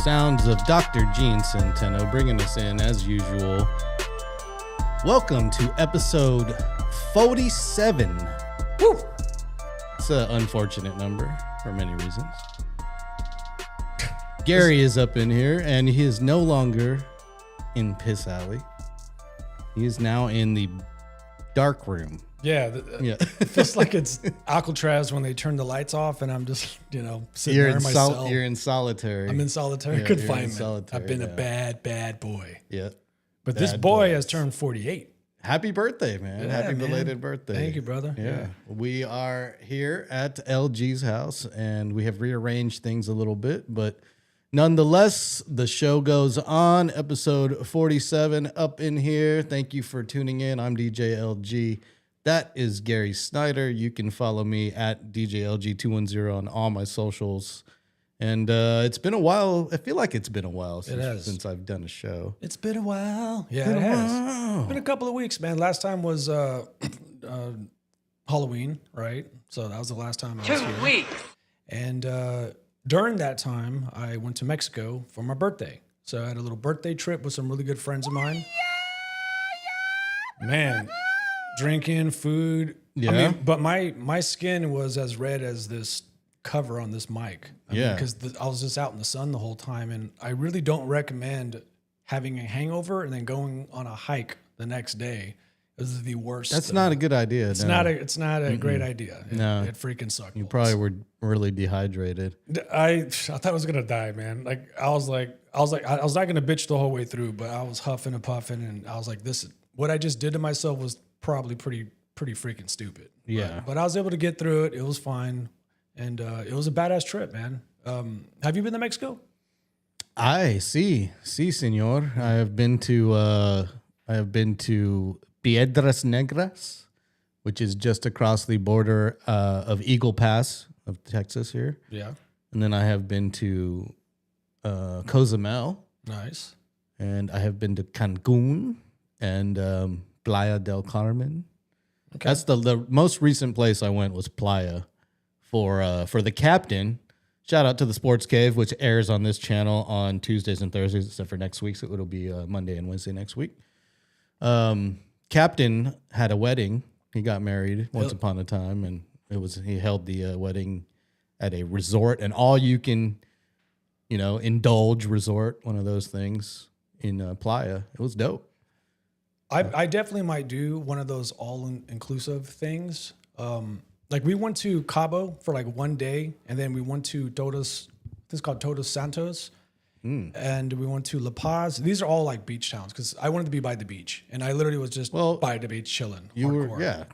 Sounds of Dr. Gene Centeno bringing us in as usual. Welcome to episode 47. Woo! It's an unfortunate number for many reasons. Gary is up in here, and he is no longer in Piss Alley. He is now in the dark room. Yeah. It feels like it's Alcatraz when they turn the lights off, and I'm just, sitting there in my cell. You're in solitary. I'm in solitary confinement. I've been a bad boy. Yeah. But this boy has turned 48. Happy birthday, man. Yeah, Happy man. belated birthday. Thank you, brother. Yeah. We are here at LG's house, and we have rearranged things a little bit, but nonetheless, the show goes on. Episode 47 up in here. Thank you for tuning in. I'm DJ LG. That is Gary Snyder. You can follow me at DJLG210 on all my socials. And it's been a while. I feel like it's been a while since I've done a show. It's been a while. Yeah, it has. It's been a couple of weeks, man. Last time was Halloween, right? So that was the last time I was here. 2 weeks. And during that time, I went to Mexico for my birthday. So I had a little birthday trip with some really good friends of mine. Man, drinking, food. Yeah. I mean, but my skin was as red as this cover on this mic. Because I was just out in the sun the whole time, and I really don't recommend having a hangover and then going on a hike the next day. This is the worst. That's not a good idea. It's not a great idea. It freaking sucked. You probably were really dehydrated. I thought I was gonna die, man. I was not gonna bitch the whole way through, but I was huffing and puffing, and I was like, what I just did to myself was probably pretty freaking stupid. Yeah. But I was able to get through it. It was fine. And it was a badass trip, man. Have you been to Mexico? Sí, señor. I have been to Piedras Negras, which is just across the border of Eagle Pass of Texas here. Yeah. And then I have been to Cozumel. Nice. And I have been to Cancun and Playa del Carmen. Okay. That's the most recent place I went was Playa. For the captain, shout out to the Sports Cave, which airs on this channel on Tuesdays and Thursdays, except for next week. So it'll be Monday and Wednesday next week. Captain had a wedding. He got married once upon a time, and he held the wedding at a resort, an all you can, indulge resort, one of those things in Playa. It was dope. I definitely might do one of those all-inclusive things. Like we went to Cabo for like 1 day, and then we went to Todos, this is called Todos Santos, and we went to La Paz. These are all like beach towns because I wanted to be by the beach, and I literally was just by the beach chilling.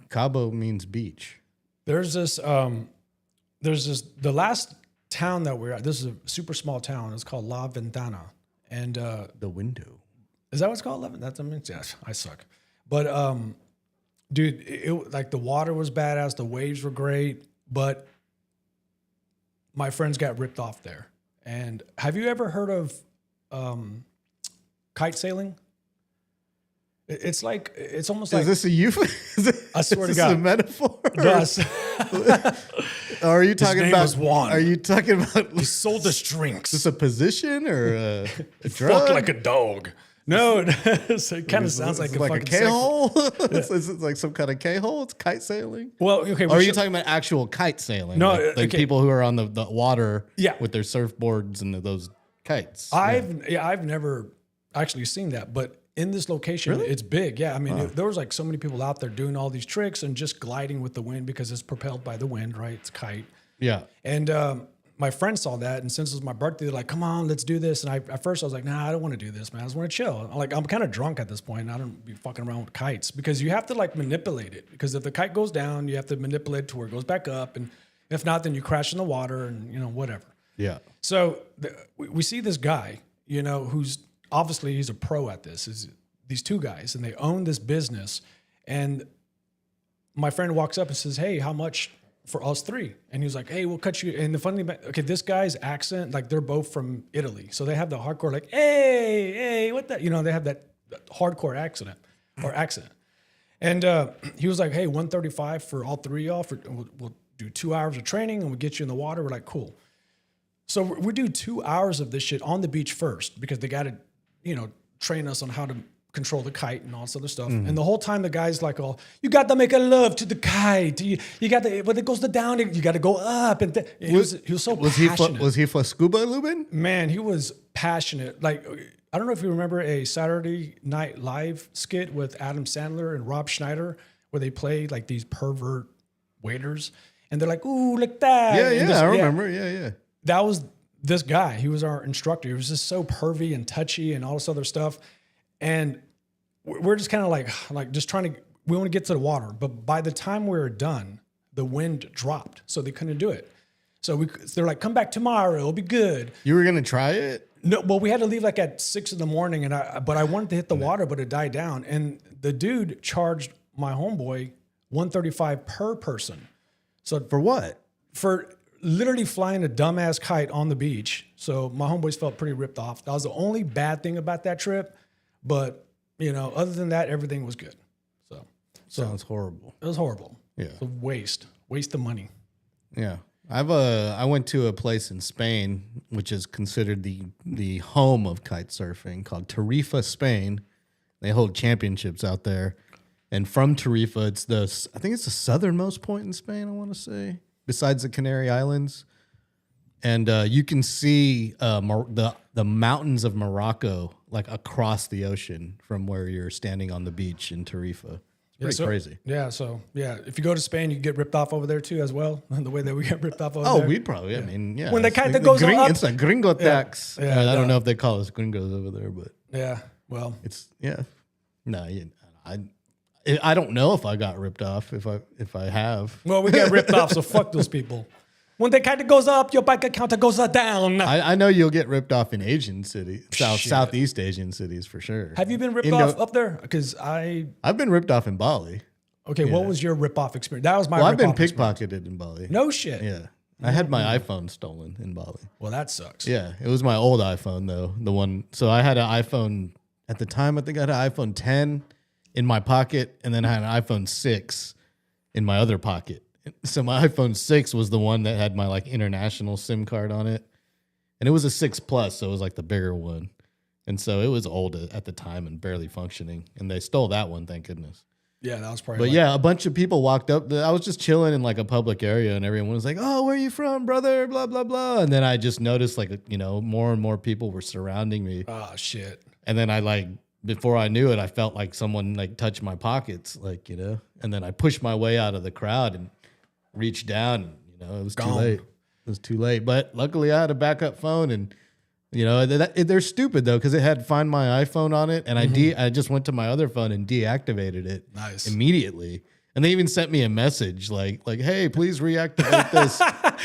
Cabo means beach. There's this, the last town that we're at, this is a super small town. It's called La Ventana. And the window. Is that what it's called? Yeah, I suck. But dude, it like the water was badass, the waves were great, but my friends got ripped off there. And have you ever heard of kite sailing? It's almost like. Is this a euphemism? I swear to Is God. this a metaphor? Yes. Are you talking name about was Juan. Are you talking about? He sold us drinks. Is this a position or a drug? Fuck like a dog. No, it kind of sounds like a K-hole. It's like some kind of K-hole. It's kite sailing. Well, okay. Or are you talking about actual kite sailing? No, like people who are on the water, Yeah. with their surfboards and those kites. I've never actually seen that, but in this location, It's big. Yeah, I mean, there was like so many people out there doing all these tricks and just gliding with the wind because it's propelled by the wind, right? It's kite. Yeah. And my friend saw that, and since it was my birthday, they're like, "Come on, let's do this." And at first I was like, "Nah, I don't want to do this, man. I just want to chill." I'm kind of drunk at this point, and I don't be fucking around with kites because you have to like manipulate it. Because if the kite goes down, you have to manipulate it to where it goes back up, and if not, then you crash in the water, and whatever. Yeah. So we see this guy, who's obviously he's a pro at this. Is these two guys, and they own this business, and my friend walks up and says, "Hey, how much for us three?" And he was like, "Hey, we'll cut you." And the funny thing, okay, this guy's accent, like they're both from Italy, so they have the hardcore, like, "Hey, what that?" They have that hardcore accent. And he was like, "Hey, 135 for all three of y'all. We'll do 2 hours of training, and we'll get you in the water." We're like, "Cool." So we do 2 hours of this shit on the beach first because they got to, train us on how to control the kite and all this other stuff. And the whole time the guy's like, "Oh, you got to make a love to the kite. You got to when it goes down, you got to go up." And he was so passionate. Was he for scuba lubing? Man, he was passionate. Like, I don't know if you remember a Saturday Night Live skit with Adam Sandler and Rob Schneider where they played like these pervert waiters, and they're like, "Ooh, look that." Yeah, I remember. Yeah. That was this guy. He was our instructor. He was just so pervy and touchy and all this other stuff. And we're just kind of like just trying to, we want to get to the water. But by the time we were done, the wind dropped. So they couldn't do it. So they're like, "Come back tomorrow. It'll be good." You were going to try it? No, well, we had to leave like at 6 in the morning, but I wanted to hit the water, but it died down. And the dude charged my homeboy $135 per person. So For what? for literally flying a dumbass kite on the beach. So my homeboys felt pretty ripped off. That was the only bad thing about that trip. But, other than that, everything was good. So Sounds horrible. it was horrible. Yeah. It's a waste of money. Yeah. I went to a place in Spain, which is considered the home of kite surfing, called Tarifa, Spain. They hold championships out there. And from Tarifa, I think it's the southernmost point in Spain, I want to say, besides the Canary Islands. And you can see the mountains of Morocco like across the ocean from where you're standing on the beach in Tarifa. It's pretty crazy. Yeah, so, if you go to Spain, you get ripped off over there too as well, the way that we get ripped off over there. Oh, we'd probably, I mean, yeah. When the kite that goes up. It's a gringo tax. Yeah, I don't know if they call us gringos over there, but Yeah, well. it's, yeah. No, I don't know if I got ripped off, if I have. Well, we get ripped off, so fuck those people. When the kite goes up, your bank account goes down. I know you'll get ripped off in Asian cities, Southeast Asian cities for sure. Have you been ripped off up there? Because I've been ripped off in Bali. Okay, what was your rip-off experience? That was my I've been rip-off experience. pickpocketed in Bali. No shit. Yeah. I had my iPhone stolen in Bali. Well, that sucks. Yeah. It was my old iPhone, though. The one. So I had an iPhone at the time. I think I had an iPhone 10 in my pocket, and then I had an iPhone 6 in my other pocket. So my iPhone 6 was the one that had my like international SIM card on it. And it was a 6 Plus, so it was like the bigger one. And so it was old at the time and barely functioning. And they stole that one, thank goodness. Yeah, that was probably. But yeah, a bunch of people walked up. I was just chilling in like a public area, and everyone was like, "Oh, where are you from, brother?" Blah blah blah. And then I just noticed like more and more people were surrounding me. Oh shit. And then before I knew it, I felt like someone like touched my pockets, and then I pushed my way out of the crowd and reached down, and it was too late. It was too late. But luckily, I had a backup phone, and they're stupid though because it had Find My iPhone on it, and I just went to my other phone and deactivated it immediately. And they even sent me a message like, "Hey, please reactivate this."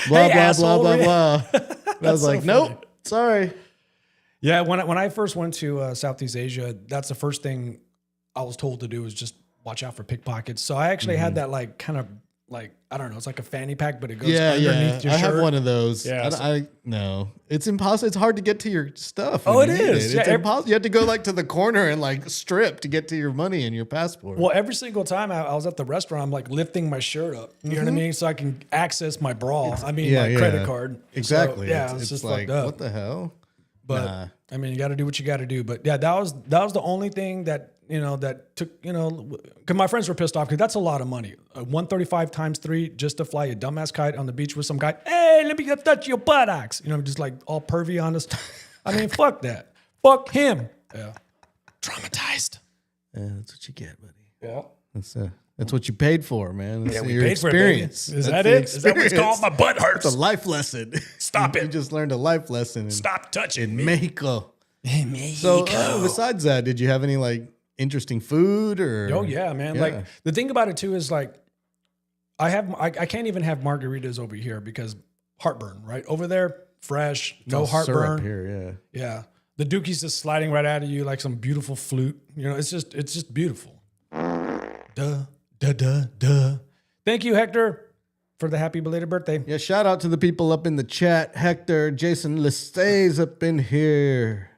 Blah blah blah blah blah. And I was like, "Nope, sorry." Yeah, when I first went to Southeast Asia, that's the first thing I was told to do was just watch out for pickpockets. So I actually had that like kind of like, I don't know, it's like a fanny pack, but it goes underneath your shirt. I have one of those. Yeah, no, it's impossible. It's hard to get to your stuff. Oh, it is. It's impossible. You have to go like to the corner and like strip to get to your money and your passport. Well, every single time I was at the restaurant, I'm like lifting my shirt up. You know what I mean? So I can access my bra. My credit card. Exactly. So, it's just like, fucked up. What the hell? But I mean, you got to do what you got to do. But yeah, that was the only thing that that took because my friends were pissed off because that's a lot of money. 135 times 3 just to fly a dumbass kite on the beach with some guy. Hey, let me touch your buttocks. Just like all pervy on us. I mean, fuck that. Fuck him. Yeah. Traumatized. Yeah, that's what you get, buddy. Yeah. That's what you paid for, man. That's we your paid experience. For it, baby. Is that it? Is that what it's called? My butt hurts. It's a life lesson. Stop it. You just learned a life lesson. Stop touching me. Mexico. In Mexico. So besides that, did you have any like interesting food or? Oh yeah, man. Yeah. Like the thing about it too is like I can't even have margaritas over here because heartburn, right? Over there, fresh, no heartburn. Here, yeah. Yeah. The dookie's just sliding right out of you like some beautiful flute. It's just beautiful. Duh. Thank you, Hector, for the happy belated birthday. Yeah, shout out to the people up in the chat. Hector, Jason Lestay's up in here.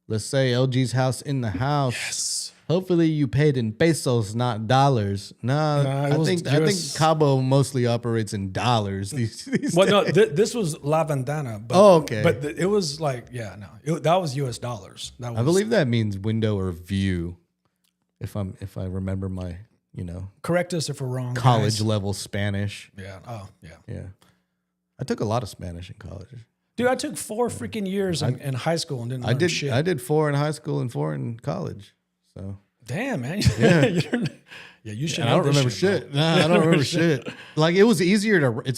Lestay, LG's house in the house. Yes. Hopefully you paid in pesos, not dollars. Nah, it I was think US. Cabo mostly operates in dollars these Well, days. no, this was La Ventana. But, Oh, okay. But it was like, yeah, no, that was US dollars. That was, I believe that means window or view. If I remember my, correct us if we're wrong. college guys. level Spanish. Yeah. Oh, yeah. Yeah. I took a lot of Spanish in college. Dude, I took 4 freaking years in high school and didn't learn shit. I did 4 in high school and 4 in college. So Damn, man. Yeah. You should. and I don't remember shit. Nah, I don't remember shit. Like it's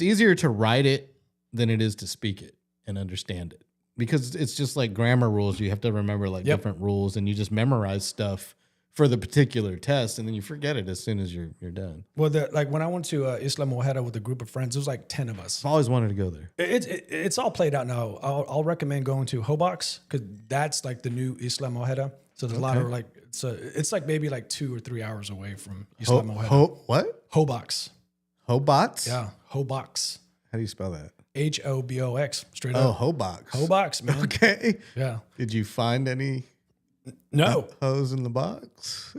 easier to write it than it is to speak it and understand it. Because it's just like grammar rules. You have to remember different rules, and you just memorize stuff for the particular test, and then you forget it as soon as you're done. Well, when I went to Isla Mojeda with a group of friends, it was like 10 of us. I've always wanted to go there. It's all played out now. I'll recommend going to Hobox because that's like the new Isla Mojeda. So there's a lot of it's like maybe like 2 or 3 hours away from Isla Mojeda. What? Hobox. Hobox? Yeah, Hobox. How do you spell that? Hobox. Straight Oh, up. Hobox. Hobox, man. Okay. Yeah. Did you find any No. hose in the box?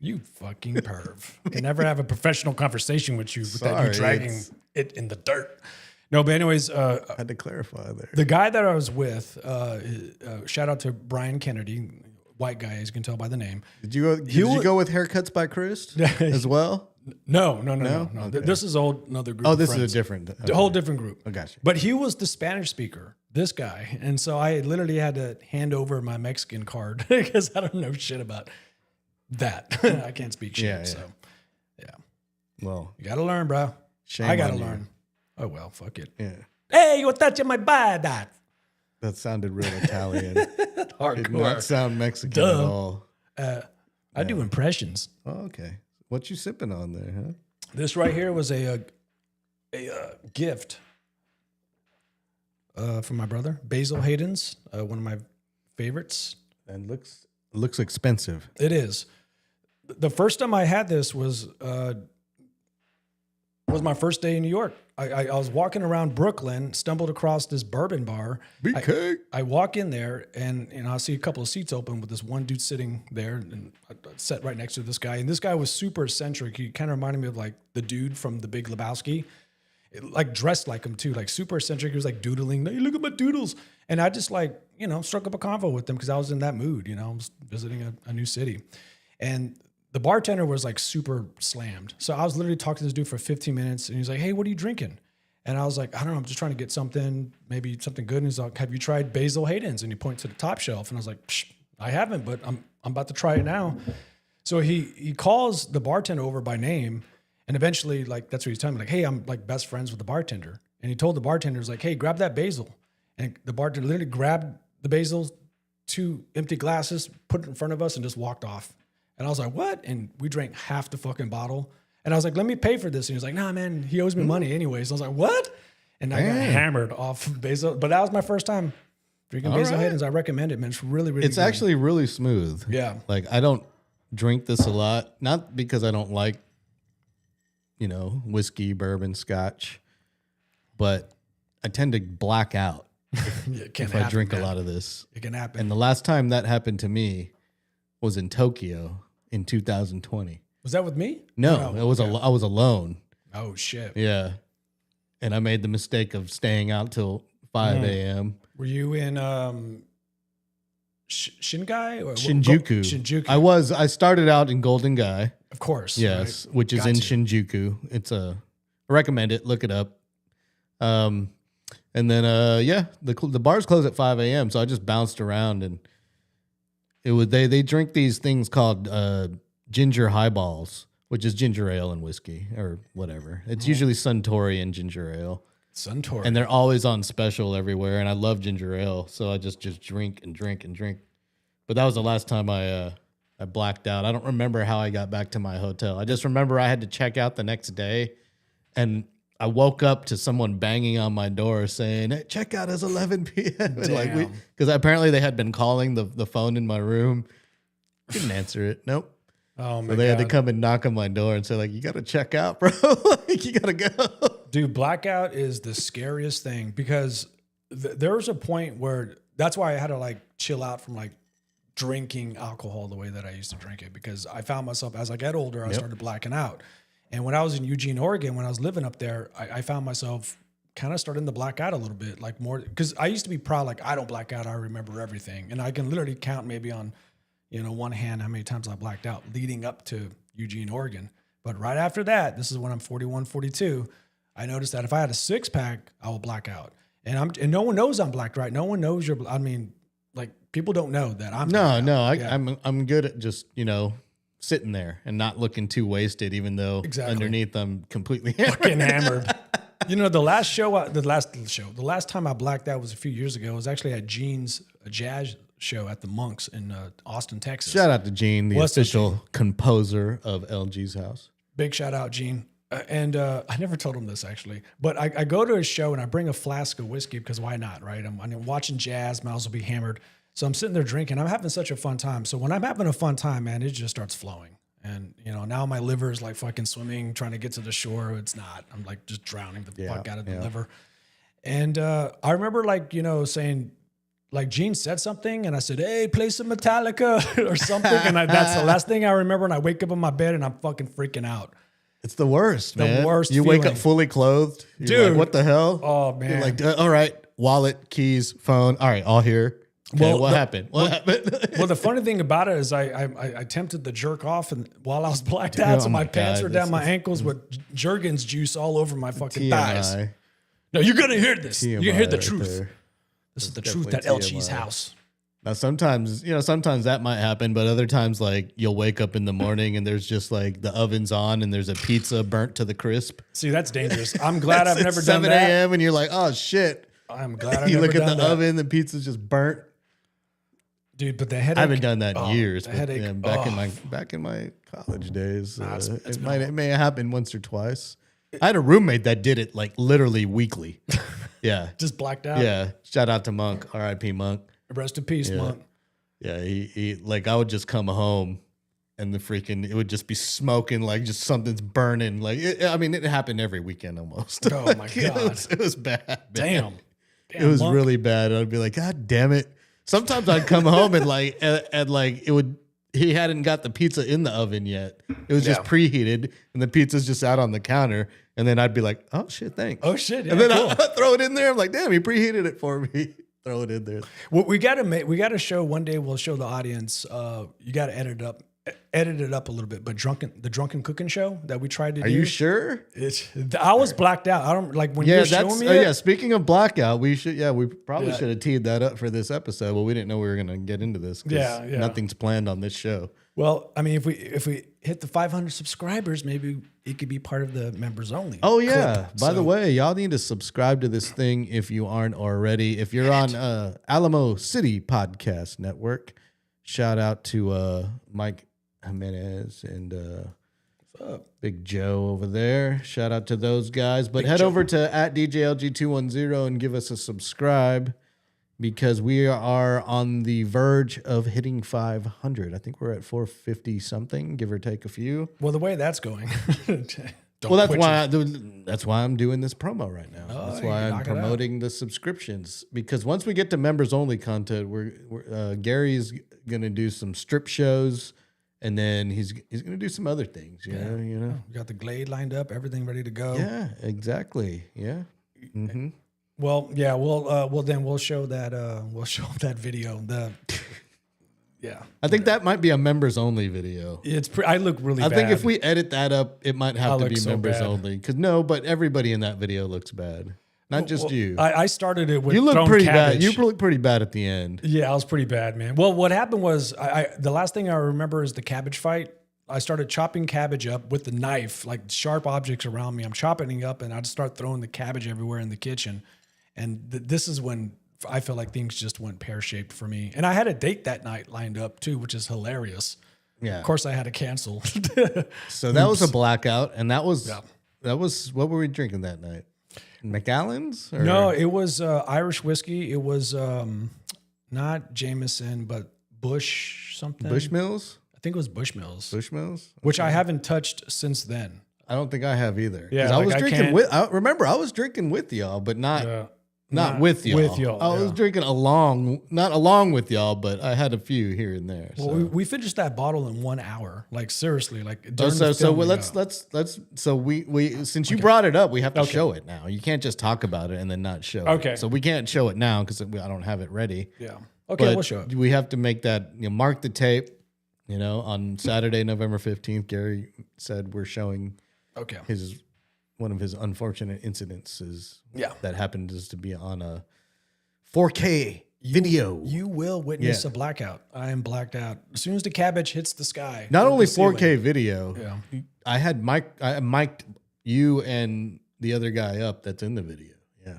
You fucking perv. Can never have a professional conversation with you without Sorry, you dragging it in the dirt. No, but anyways, I had to clarify there. the guy that I was with, shout out to Brian Kennedy, white guy, as you can tell by the name. Did you go with Haircuts by Chris as well? No. Okay. This is another group. Oh, of this friends. is a different. A whole different group. I got you. But he was the Spanish speaker, this guy. And so I literally had to hand over my Mexican card because I don't know shit about that. I can't speak shit. Yeah. So, yeah. Well, You got to learn, bro. shame I got to on you. learn. Oh, well, fuck it. Yeah. Hey, you're touching my bad. That sounded real Italian. Did not Hardcore. sound Mexican at all. I do impressions. Oh, okay. What you sipping on there, huh? This right here was a gift from my brother, Basil Hayden's, one of my favorites. And looks expensive. It is. The first time I had this was my first day in New York. I was walking around Brooklyn, stumbled across this bourbon bar. BK. I walk in there and I see a couple of seats open with this one dude sitting there, and I sat right next to this guy. And this guy was super eccentric. He kind of reminded me of like the dude from The Big Lebowski, like dressed like him too, like super eccentric. He was like doodling. Hey, look at my doodles. And I just struck up a convo with him because I was in that mood. I was visiting a new city, and the bartender was like super slammed. So I was literally talking to this dude for 15 minutes, and he's like, "Hey, what are you drinking?" And I was like, "I don't know. I'm just trying to get something, maybe something good." And he's like, "Have you tried Basil Hayden's?" And he pointed to the top shelf, and I was like, "Psh, I haven't, but I'm about to try it now." So he calls the bartender over by name, and eventually, like, that's what he's telling me, like, "Hey, I'm like best friends with the bartender." And he told the bartender, he's like, "Hey, grab that basil." And the bartender literally grabbed the basil, 2 empty glasses, put it in front of us, and just walked off. And I was like, "What?" And we drank half the fucking bottle. And I was like, "Let me pay for this." And he was like, "Nah, man, he owes me money anyways." I was like, "What?" And I got hammered off basil. But that was my first time drinking Basil Hayden's. I recommend it, man. It's really, really It's good. actually really smooth. Yeah. Like I don't drink this a lot, not because I don't like, whiskey, bourbon, scotch, but I tend to black out It can if happen, I drink man. a lot of this. It can happen. And the last time that happened to me was in Tokyo in 2020. Was that with me? No, I was alone. Oh, shit. Yeah. And I made the mistake of staying out till 5 a.m. Were you in Shingai? Or Shinjuku. Shinjuku. I started out in Golden Guy. Of course. Yes, right? which is Got in to. Shinjuku. I recommend it. Look it up. And then the bars close at 5 a.m. So I just bounced around, and they drink these things called ginger highballs, which is ginger ale and whiskey or whatever. It's usually Suntory and ginger ale. Suntory. And they're always on special everywhere, and I love ginger ale, so I just drink and drink and drink. But that was the last time I blacked out. I don't remember how I got back to my hotel. I just remember I had to check out the next day, and I woke up to someone banging on my door saying, "Hey, checkout is 11 p.m." Because apparently they had been calling the phone in my room. Didn't answer it. Nope. Oh, my So they had to God. come and knock on my door and say, like, "You got to check out, bro. Like, you got to go." Dude, blackout is the scariest thing because there was a point where that's why I had to like chill out from like drinking alcohol the way that I used to drink it, because I found myself, as I got older, I started blacking out. And when I was in Eugene, Oregon, when I was living up there, I found myself kind of starting to black out a little bit, like more, because I used to be proud, like, I don't black out, I remember everything. And I can literally count maybe on, one hand how many times I blacked out leading up to Eugene, Oregon. But right after that, this is when I'm 41, 42, I noticed that if I had a 6-pack, I will black out. And no one knows I'm blacked, right? No one knows like, people don't know that I'm blacked out. I'm good at just, sitting there and not looking too wasted, even though underneath I'm completely fucking hammered. The last time I blacked out was a few years ago. It was actually at Gene's jazz show at the Monks in Austin, Texas. Shout out to Gene, the official composer of LG's House. Big shout out, Gene. And I never told him this, actually. But I go to his show and I bring a flask of whiskey because why not, right? I'm watching jazz. Miles will be hammered. So I'm sitting there drinking. I'm having such a fun time. So when I'm having a fun time, man, it just starts flowing. And, now my liver is like fucking swimming, trying to get to the shore. It's not. I'm like just drowning the fuck out of the liver. And I remember saying, like, Gene said something and I said, hey, play some Metallica or something. And that's the last thing I remember. And I wake up in my bed and I'm fucking freaking out. It's the worst, man. The worst You feeling. wake up fully clothed. You're Dude. like, what the hell? Oh, man. You're like, all right, wallet, keys, phone. All right, all here. Okay, what happened? What happened? Well, the funny thing about it is I attempted to jerk off and while I was blacked out, so my pants were down my ankles with Jergens juice all over my fucking thighs. No, you're going to hear this. You're going to hear the truth. There. This is the truth at LG's house. Now, sometimes that might happen, but other times, like, you'll wake up in the morning and there's just like the oven's on and there's a pizza burnt to the crisp. See, that's dangerous. I'm glad I've never done that. 7 a.m. and you're like, oh shit. I'm glad I've you never look done at the oven, the pizza's just burnt. Dude, but the headache. I haven't done that in years. The But headache. yeah, back in my college days, it may have happened once or twice. I had a roommate that did it like literally weekly. Yeah, just blacked out. Yeah, shout out to Monk, R.I.P. Monk. Rest in peace, Monk. Yeah, he like I would just come home, and it would just be smoking, like just something's burning. Like it happened every weekend almost. Oh my god, it was bad. Man. Damn, it was Monk. really bad. I'd be like, God damn it. Sometimes I'd come home and he hadn't got the pizza in the oven yet. It was just preheated and the pizza's just out on the counter. And then I'd be like, oh shit, thanks. Oh shit. Yeah, and then I'd throw it in there. I'm like, damn, he preheated it for me. Throw it in there. Well, we got to show one day. We'll show the audience. You got to edit it up a little bit. But the drunken cooking show that we tried to do. Are you sure? I was blacked out. I don't like when you're showing me. Yeah. Speaking of blackout, we probably should have teed that up for this episode. Well, we didn't know we were gonna get into this. Yeah. Nothing's planned on this show. Well, I mean, if we hit the 500 subscribers, maybe it could be part of the members only. Oh yeah. By the way, y'all need to subscribe to this thing if you aren't already. If you're on Alamo City Podcast Network, shout out to Mike Jimenez and Big Joe over there. Shout out to those guys. But head over to @DJLG210 and give us a subscribe because we are on the verge of hitting 500. I think we're at 450 something, give or take a few. Well, the way that's going. That's why I'm doing this promo right now. Oh, that's why I'm promoting the subscriptions, because once we get to members only content, we're Gary's gonna do some strip shows. And then he's going to do some other things, you know. We got the Glade lined up, everything ready to go. Yeah, exactly. Yeah. Mm-hmm. Well, yeah. We'll show that video. I think that might be a members only video. I look really bad. I think if we edit that up, it might have to be members bad. only. But everybody in that video looks bad. Not just you. I started it with you look pretty cabbage. bad. You look pretty bad at the end. Yeah, I was pretty bad, man. Well, what happened was the last thing I remember is the cabbage fight. I started chopping cabbage up with the knife, like sharp objects around me. I'm chopping it up, and I'd start throwing the cabbage everywhere in the kitchen. And this is when I feel like things just went pear-shaped for me. And I had a date that night lined up too, which is hilarious. Yeah. Of course, I had to cancel. So that was a blackout, and that was what were we drinking that night? McAllen's? Or? No, it was Irish whiskey. It was not Jameson, but Bush something. Bushmills? I think it was Bushmills. Bushmills? Which I haven't touched since then. I don't think I have either. Yeah, I was drinking with. I remember I was drinking with y'all, but not Not with y'all. With y'all, I was yeah. drinking not along with y'all, but I had a few here and there. Well, So, we finished that bottle in 1 hour. Like seriously, like during the so filming, let's so we since you brought it up, we have to show it now. You can't just talk about it and then not show it. Okay. So we can't show it now because I don't have it ready. Yeah. Okay, But we'll show it. we have to make that, mark the tape. On Saturday, November 15th, Gary said we're showing Okay. one of his unfortunate incidences Yeah. that happened is to be on a 4K video. You will witness a blackout. I am blacked out. As soon as the cabbage hits the sky. Not with only the ceiling. 4K video, Yeah. I mic'd you and the other guy up that's in the video. Yeah.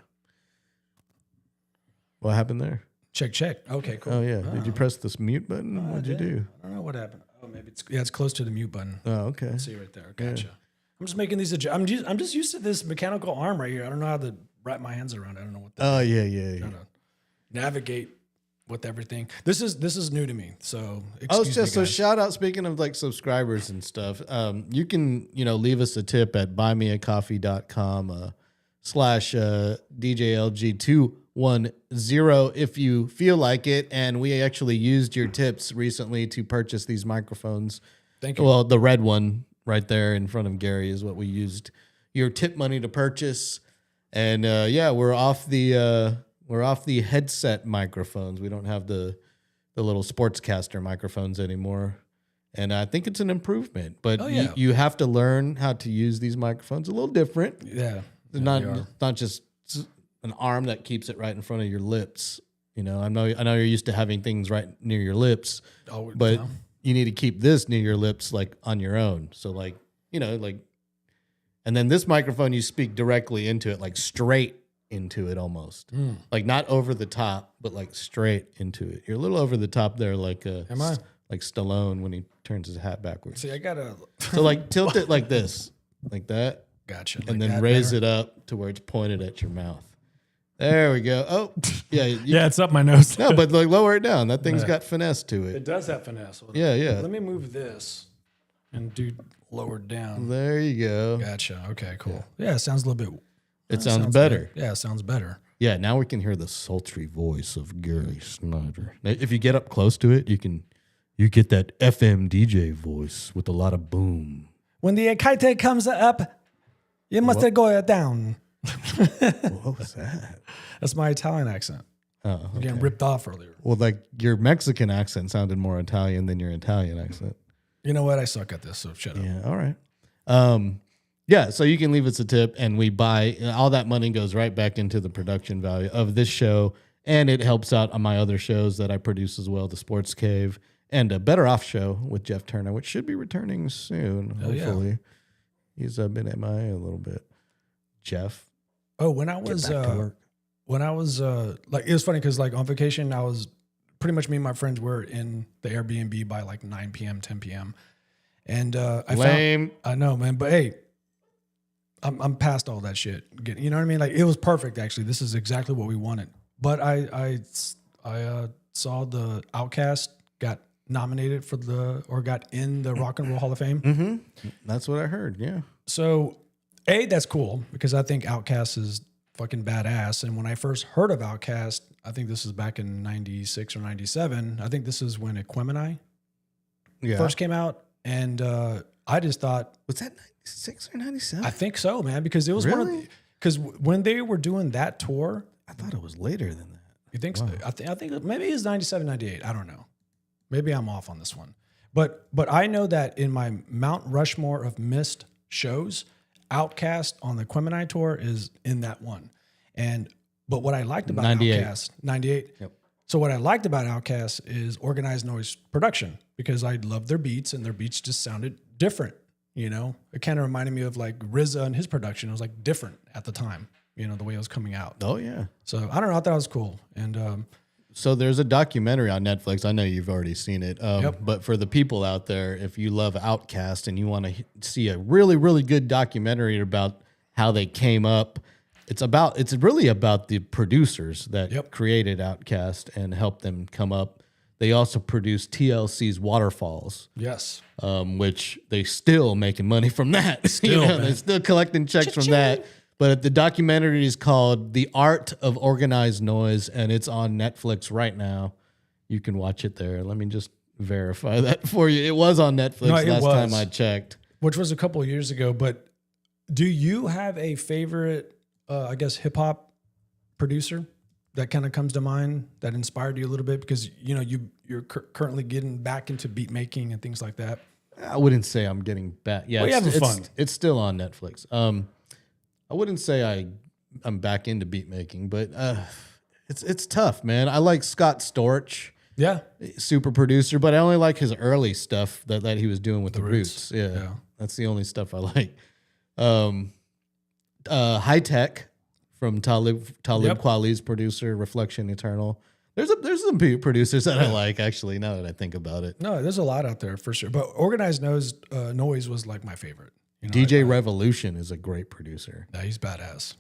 What happened there? Check. Okay, cool. Oh, yeah. Did you press this mute button? What'd you do? I don't know what happened. Oh, maybe it's close to the mute button. Oh, okay. See right there. Gotcha. I'm just making these. I'm just used to this mechanical arm right here. I don't know how to wrap my hands around it. I don't know what. Oh, yeah. Trying to navigate with everything. This is new to me. So So shout out. Speaking of like subscribers and stuff, you can leave us a tip at buymeacoffee.com /DJLG210 if you feel like it. And we actually used your tips recently to purchase these microphones. Thank you. Well, the red one right there in front of Gary is what we used your tip money to purchase. And we're off the headset microphones. We don't have the little sportscaster microphones anymore. And I think it's an improvement. But you have to learn how to use these microphones a little different. Yeah. Not just an arm that keeps it right in front of your lips. I know you're used to having things right near your lips, but you need to keep this near your lips, like on your own. So and then this microphone, you speak directly into it, like straight into it almost, like not over the top, but like straight into it. You're a little over the top there, like Am I? like Stallone when he turns his hat backwards. See, I gotta. So like tilt it like this, like that. Gotcha. And then raise it up to where it's pointed at your mouth. There we go. Oh, yeah. Yeah, it's up my nose. No, but like lower it down. That thing's got finesse to It it. does have finesse. Yeah. Let me move this and do lower down. There you go. Gotcha. Okay, cool. Yeah, it sounds a little bit. It sounds better. Good. Yeah, it sounds better. Yeah, now we can hear the sultry voice of Gary Snyder. Now, if you get up close to it, you get that FM DJ voice with a lot of boom. When the kite comes up, you must go down. What was that? That's my Italian accent. Oh, I'm getting ripped off earlier. Well, like your Mexican accent sounded more Italian than your Italian accent. You know what? I suck at this, so shut up. Yeah, all right. So you can leave us a tip, and we buy all that money goes right back into the production value of this show, and it helps out on my other shows that I produce as well, the Sports Cave and a Better Off show with Jeff Turner, which should be returning soon. Hopefully, he's been MIA a little bit. Jeff. Oh, when I was like, it was funny because like on vacation, I was pretty much me and my friends were in the Airbnb by like 9 p.m., 10 p.m. And I know, man, but hey, I'm past all that shit. You know what I mean? Like it was perfect. Actually, this is exactly what we wanted. But I saw the Outkast got nominated got in the Rock and Roll Hall of Fame. Mm-hmm. That's what I heard. Yeah. So that's cool because I think Outkast is fucking badass. And when I first heard of Outkast, I think this is back in 96 or 97. I think this is when Equemini first came out. And I just thought, was that 96 or 97? I think so, man, because it was because when they were doing that tour, I thought it was later than that. You think so? I think maybe it's 97, 98. I don't know. Maybe I'm off on this one. But I know that in my Mount Rushmore of missed shows, Outkast on the Equemini tour is in that one. But what I liked about 98. 98. Yep. So what I liked about Outkast is organized noise production because I loved their beats and their beats just sounded different. You know, it kind of reminded me of like RZA and his production. It was like different at the time, you know, the way it was coming out. Oh yeah. So I don't know. I thought it was cool. And so there's a documentary on Netflix. I know you've already seen it. But for the people out there, if you love Outkast and you want to see a really, really good documentary about how they came up, it's really about the producers that created Outkast and helped them come up. They also produced TLC's Waterfalls. Yes. Which they still making money from that. They're still collecting checks from that. But the documentary is called The Art of Organized Noise, and it's on Netflix right now. You can watch it there. Let me just verify that for you. It was on Netflix last time I checked. Which was a couple of years ago. But do you have a favorite, I guess, hip-hop producer that kind of comes to mind that inspired you a little bit? Because, you know, you're currently getting back into beat making and things like that. I wouldn't say I'm getting back. Yeah, well, fun. It's still on Netflix. I wouldn't say I'm back into beat making, but it's tough, man. I like Scott Storch. Yeah. Super producer, but I only like his early stuff that he was doing with the Roots. Yeah. That's the only stuff I like. High Tech from Talib Kweli's producer, Reflection Eternal. There's some producers that I like, actually, now that I think about it. No, there's a lot out there for sure. But Organized Noise was like my favorite. You know, DJ Revolution is a great producer. Yeah, he's badass.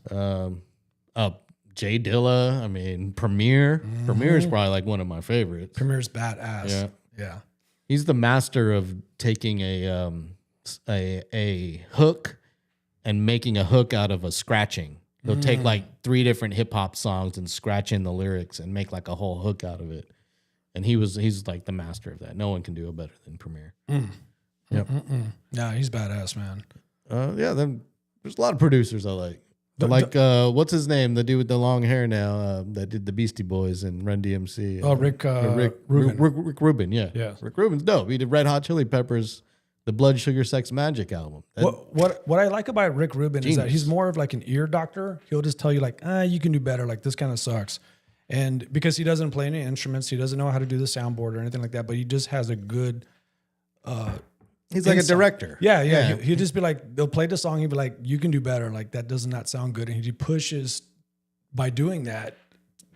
Jay Dilla, I mean, Premier. Mm-hmm. Premier is probably like one of my favorites. Premier's badass. Yeah. He's the master of taking a hook and making a hook out of a scratching. He'll take like 3 different hip hop songs and scratch in the lyrics and make like a whole hook out of it. And he's like the master of that. No one can do it better than Premier. Yep. Yeah, he's badass, man. Then there's a lot of producers I like. What's his name? The dude with the long hair now that did the Beastie Boys and Run DMC. Rick Rubin. Rick Rubin, yeah. Rick Rubin's dope. He did Red Hot Chili Peppers, the Blood Sugar Sex Magic album. What I like about Rick Rubin is that he's more of like an ear doctor. He'll just tell you like, you can do better. Like this kind of sucks. And because he doesn't play any instruments, he doesn't know how to do the soundboard or anything like that, but he just has a good he's like a director. Yeah. He'll just be like, they'll play the song. He'll be like, you can do better. Like that does not sound good. And he pushes by doing that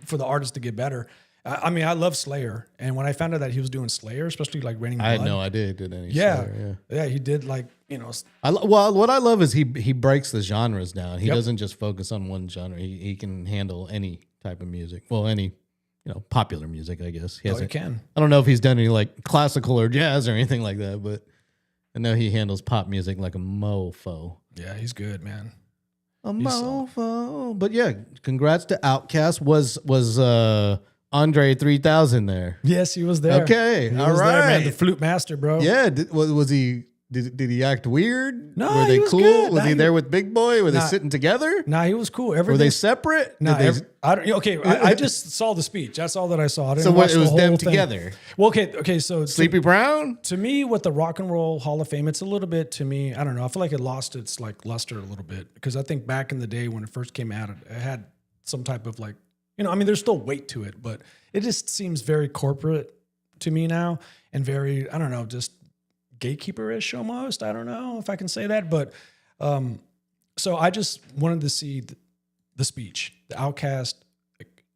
for the artist to get better. I mean, I love Slayer. And when I found out that he was doing Slayer, especially like Raining Blood. I had no idea he did any Slayer. Yeah, he did like, you know. What I love is he breaks the genres down. He doesn't just focus on one genre. He can handle any type of music. Well, any, popular music, I guess. He can. I don't know if he's done any like classical or jazz or anything like that, but I know he handles pop music like a mofo. Yeah, he's good, man. A mofo. But yeah, congrats to Outkast. Was Andre 3000 there? Yes, he was there. Okay, all right, man. The flute master, bro. Yeah, was he? Did he act weird? No, were they cool? Good. Was he there with Big Boy? Were they sitting together? Nah, he was cool. Were they separate? I just saw the speech. That's all that I saw. I didn't watch it was them together. Well, okay. So Sleepy Brown. To me, with the Rock and Roll Hall of Fame, it's a little bit. To me, I don't know. I feel like it lost its like luster a little bit because I think back in the day when it first came out, it had some type of like, I mean, there's still weight to it, but it just seems very corporate to me now and very, I don't know, just gatekeeper-ish almost. I don't know if I can say that, but so I just wanted to see the speech, the Outkast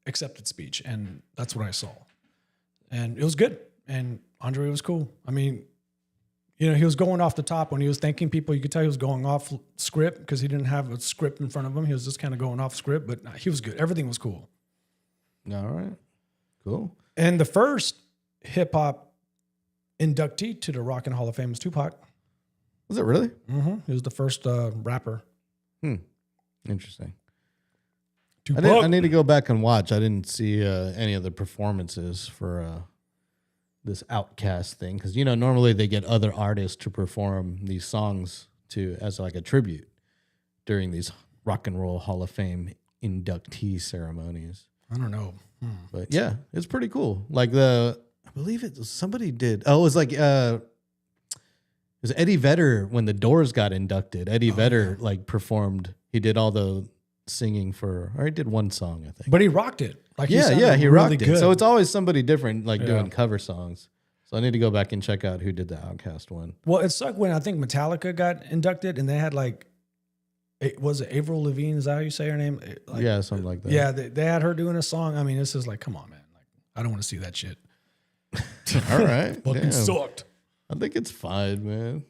accepted speech, and that's what I saw. And it was good, and Andre was cool. I mean, he was going off the top when he was thanking people. You could tell he was going off script because he didn't have a script in front of him. He was just kind of going off script, but he was good. Everything was cool. All right. Cool. And the first hip-hop inductee to the Rock and Hall of Fame was Tupac. Was it really? Mm-hmm. He was the first rapper. Interesting. Tupac. I need to go back and watch. I didn't see any of the performances for this Outkast thing because normally they get other artists to perform these songs as like a tribute during these Rock and Roll Hall of Fame inductee ceremonies. I don't know. But yeah, it's pretty cool. Like I believe it was somebody did. Oh, it was like it was Eddie Vedder when the Doors got inducted. Eddie Vedder like performed. He did all the singing or he did one song, I think. But he rocked it. Like he really rocked good. it. So it's always somebody different like doing cover songs. So I need to go back and check out who did the Outkast one. Well, it sucked when I think Metallica got inducted and they had like, was it Avril Lavigne? Is that how you say her name? Yeah, something like that. Yeah, they had her doing a song. I mean, this is like, come on, man. Like, I don't want to see that shit. All right. Fucking sucked. I think it's fine, man.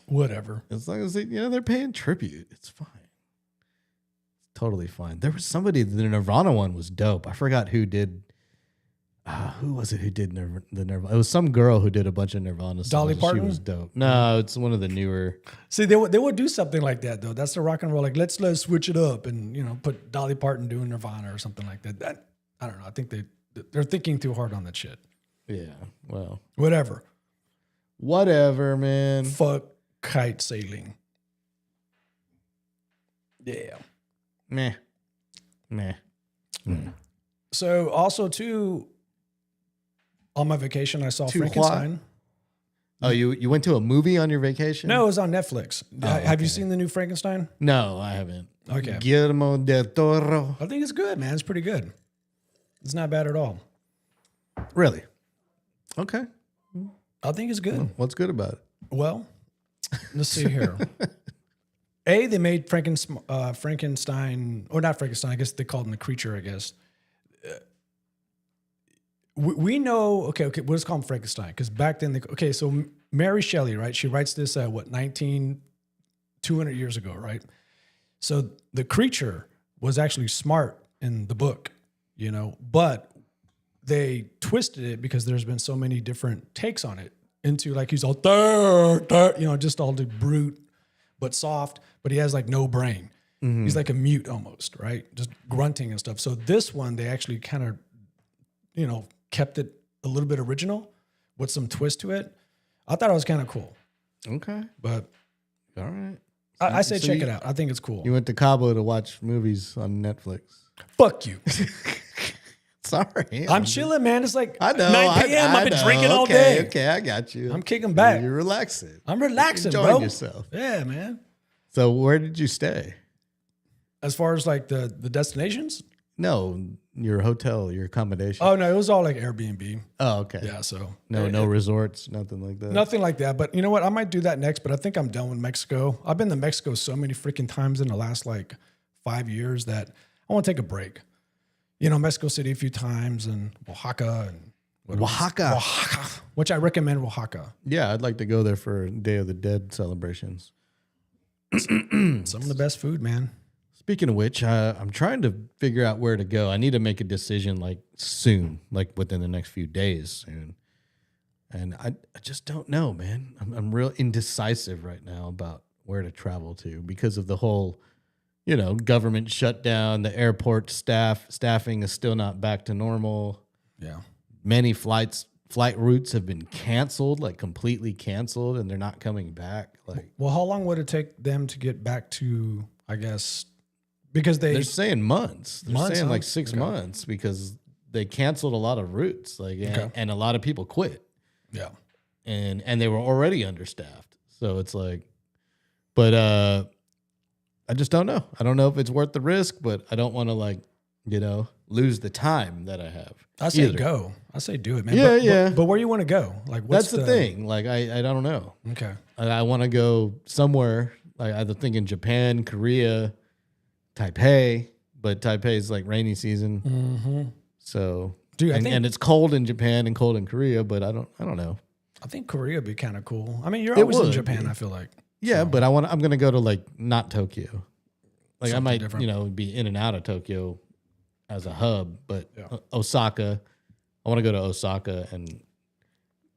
Whatever. As long as they're paying tribute, it's fine. It's totally fine. There was somebody, the Nirvana one was dope. I forgot who did. Who was it who did the Nirvana? It was some girl who did a bunch of Nirvana songs. Dolly Parton? She was dope. No, it's one of the newer. See, they would do something like that though. That's the rock and roll. Like let's switch it up and put Dolly Parton doing Nirvana or something like that. I don't know. I think they're thinking too hard on that shit. Yeah. Well, whatever, man. Fuck kite sailing. Yeah. Meh. So also too, on my vacation I saw Frankenstein. Oh, you went to a movie on your vacation? No, it was on Netflix. Have okay. you seen the new Frankenstein? No, I haven't. Okay. Guillermo del Toro. I think it's good, man. It's pretty good. It's not bad at all. Really? Okay. I think it's good. What's good about it? Well, let's see here. They made Frankenstein, or not Frankenstein. I guess they called him the creature, I guess. We know, okay, let's call him Frankenstein. Because back then, so Mary Shelley, right? She writes this at 200 years ago, right? So the creature was actually smart in the book, but they twisted it because there's been so many different takes on it into like he's all, just all the brute, but soft, but he has like no brain. Mm-hmm. He's like a mute almost, right? Just grunting and stuff. So this one, they actually kind of, kept it a little bit original with some twist to it. I thought it was kind of cool. Okay. But all right. I say check it out. I think it's cool. You went to Cabo to watch movies on Netflix. Fuck you. Sorry. I'm chilling, man. It's like I know, 9 p.m. I've been drinking all day. day. Okay, I got you. I'm kicking back. You're relaxing. I'm relaxing, enjoying bro. yourself. Yeah, man. So where did you stay? As far as like the destinations? No, your hotel, your accommodation. Oh, no, it was all like Airbnb. Oh, okay. Yeah, so. No resorts, nothing like that? Nothing like that. But you know what? I might do that next, but I think I'm done with Mexico. I've been to Mexico so many freaking times in the last like 5 years that I want to take a break. Mexico City a few times and Oaxaca. Oaxaca, which I recommend Oaxaca. Yeah, I'd like to go there for Day of the Dead celebrations. Some of the best food, man. Speaking of which, I'm trying to figure out where to go. I need to make a decision like soon, like within the next few days soon. And I just don't know, man. I'm real indecisive right now about where to travel to because of the whole, government shutdown. The airport staffing is still not back to normal. Yeah. Many flight routes have been canceled, like completely canceled, and they're not coming back. Like, well, how long would it take them to get back to, I guess, because they're saying months. They're saying like 6 okay. months because they canceled a lot of routes, like, and a lot of people quit. Yeah. And they were already understaffed. So it's like, but I just don't know. I don't know if it's worth the risk, but I don't want to lose the time that I have. I say go. I say do it, man. Yeah, But where you want to go? Like, that's the thing. Like, I don't know. Okay. I want to go somewhere. Like, either thinking Japan, Korea, Taipei, but Taipei is like rainy season. Mm-hmm. So, dude, and it's cold in Japan and cold in Korea, but I don't know. I think Korea would be kind of cool. I mean, you're always in Japan, I feel like. Yeah, but I'm going to go to like not Tokyo. Like Something I might, different. be in and out of Tokyo as a hub, but Osaka, I want to go to Osaka and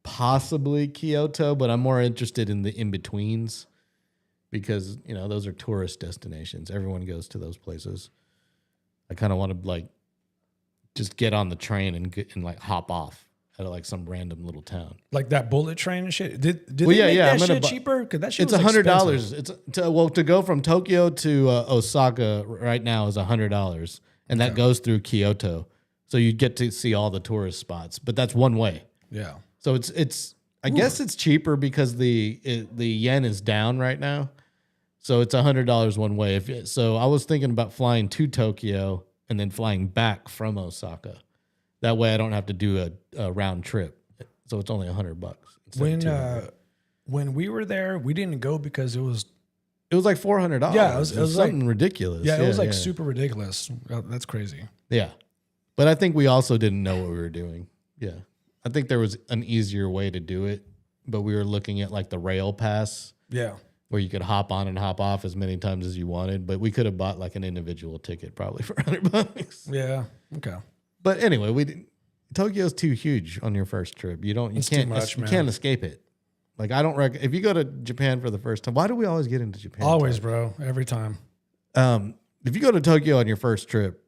possibly Kyoto, but I'm more interested in the in-betweens because, those are tourist destinations. Everyone goes to those places. I kind of want to just get on the train and hop off at like some random little town. Like that bullet train and shit. Did they make that shit cheaper? Because that shit it's was $100. It's to go from Tokyo to Osaka right now is $100, and that goes through Kyoto. So you get to see all the tourist spots, but that's one way. Yeah. So it's I guess it's cheaper because the yen is down right now. So it's $100 one way. So I was thinking about flying to Tokyo and then flying back from Osaka. That way I don't have to do a round trip. So it's only $100. When we were there, we didn't go because it was like $400. Yeah, it was something like, ridiculous. Yeah, it was super ridiculous. That's crazy. Yeah. But I think we also didn't know what we were doing. Yeah. I think there was an easier way to do it, but we were looking at like the rail pass. Yeah. Where you could hop on and hop off as many times as you wanted, but we could have bought like an individual ticket probably for $100. Yeah. Okay. But anyway, Tokyo's too huge on your first trip. You It's too much, man. can't escape it. Like I don't if you go to Japan for the first time, why do we always get into Japan? Always, bro. Every time. If you go to Tokyo on your first trip,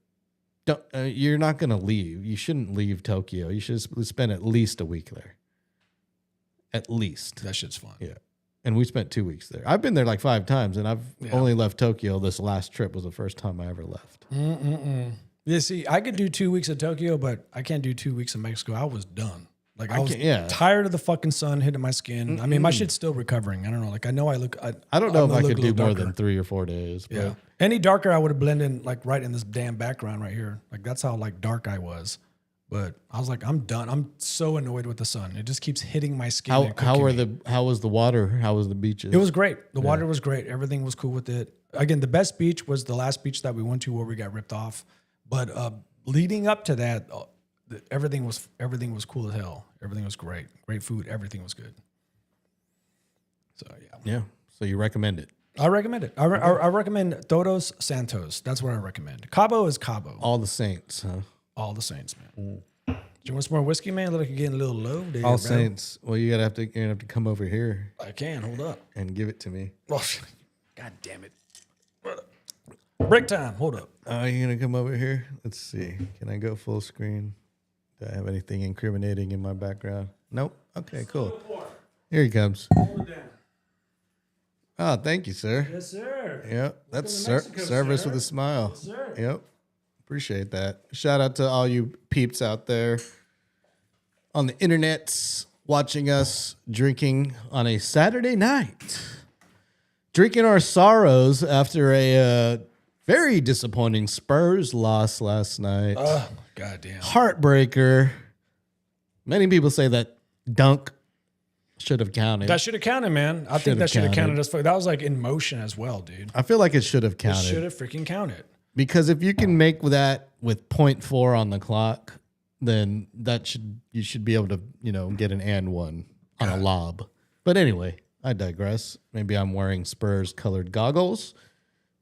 you're not going to leave. You shouldn't leave Tokyo. You should spend at least a week there. At least. That shit's fun. Yeah. And we spent 2 weeks there. I've been there like 5 times, and I've only left Tokyo. This last trip was the first time I ever left. Yeah, see, I could do 2 weeks of Tokyo, but I can't do 2 weeks of Mexico. I was done. Like I was tired of the fucking sun hitting my skin. I mean, my shit's still recovering. I don't know. Like I know I look. I don't know if I could do more than 3 or 4 days. But. Yeah. Any darker, I would have blended in like right in this damn background right here. Like that's how like dark I was. But I was like, I'm done. I'm so annoyed with the sun. It just keeps hitting my skin. How was the water? How was the beaches? It was great. The water was great. Everything was cool with it. Again, the best beach was the last beach that we went to where we got ripped off. But leading up to that, everything was cool as hell. Everything was great. Great food. Everything was good. So yeah. So you recommend it? I recommend it. I recommend Todos Santos. That's what I recommend. Cabo is Cabo. All the Saints, huh? All the Saints, man. Do you want some more whiskey, man? Look like you're getting a little low there, All bro. Saints. Well, you're gonna have to come over here. I can. Hold up. And give it to me. Oh, God damn it. Break time. Hold up. Are you gonna come over here? Let's see. Can I go full screen? Do I have anything incriminating in my background? Nope. Okay, cool. Here he comes. Oh, thank you, sir. Yes, sir. Yep. That's Mexico, service sir. with a smile. Yes, sir. Yep. Appreciate that. Shout out to all you peeps out there on the internets watching us drinking on a Saturday night. Drinking our sorrows after a very disappointing Spurs loss last night. Oh, goddamn. Heartbreaker. Many people say that dunk should have counted. That should have counted, man. I think that should have counted as fuck. That was like in motion as well, dude. I feel like it should have It counted. should have freaking counted. Because if you can make that with 0.4 on the clock, then you should be able to, get an and one on a lob. But anyway, I digress. Maybe I'm wearing Spurs colored goggles,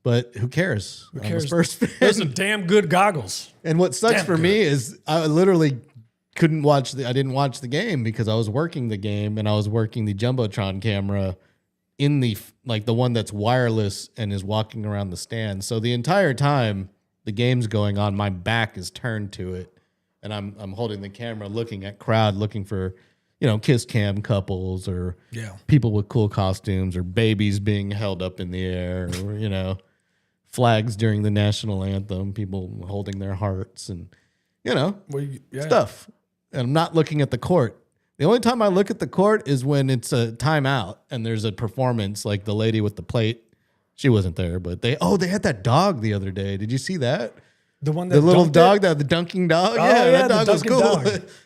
but who cares? Who I'm a cares? Spurs fan. Those are damn good goggles. And what sucks for me is I literally couldn't watch I didn't watch the game because I was working the game and I was working the Jumbotron camera in the one that's wireless and is walking around the stand. So the entire time the game's going on, my back is turned to it and I'm holding the camera looking at crowd, looking for, kiss cam couples or people with cool costumes or babies being held up in the air or, flags during the national anthem, people holding their hearts and, stuff. And I'm not looking at the court. The only time I look at the court is when it's a timeout and there's a performance like the lady with the plate. She wasn't there, but they had that dog the other day. Did you see that? The one that the little dog, the dunking dog. Oh, that dog was cool. dog.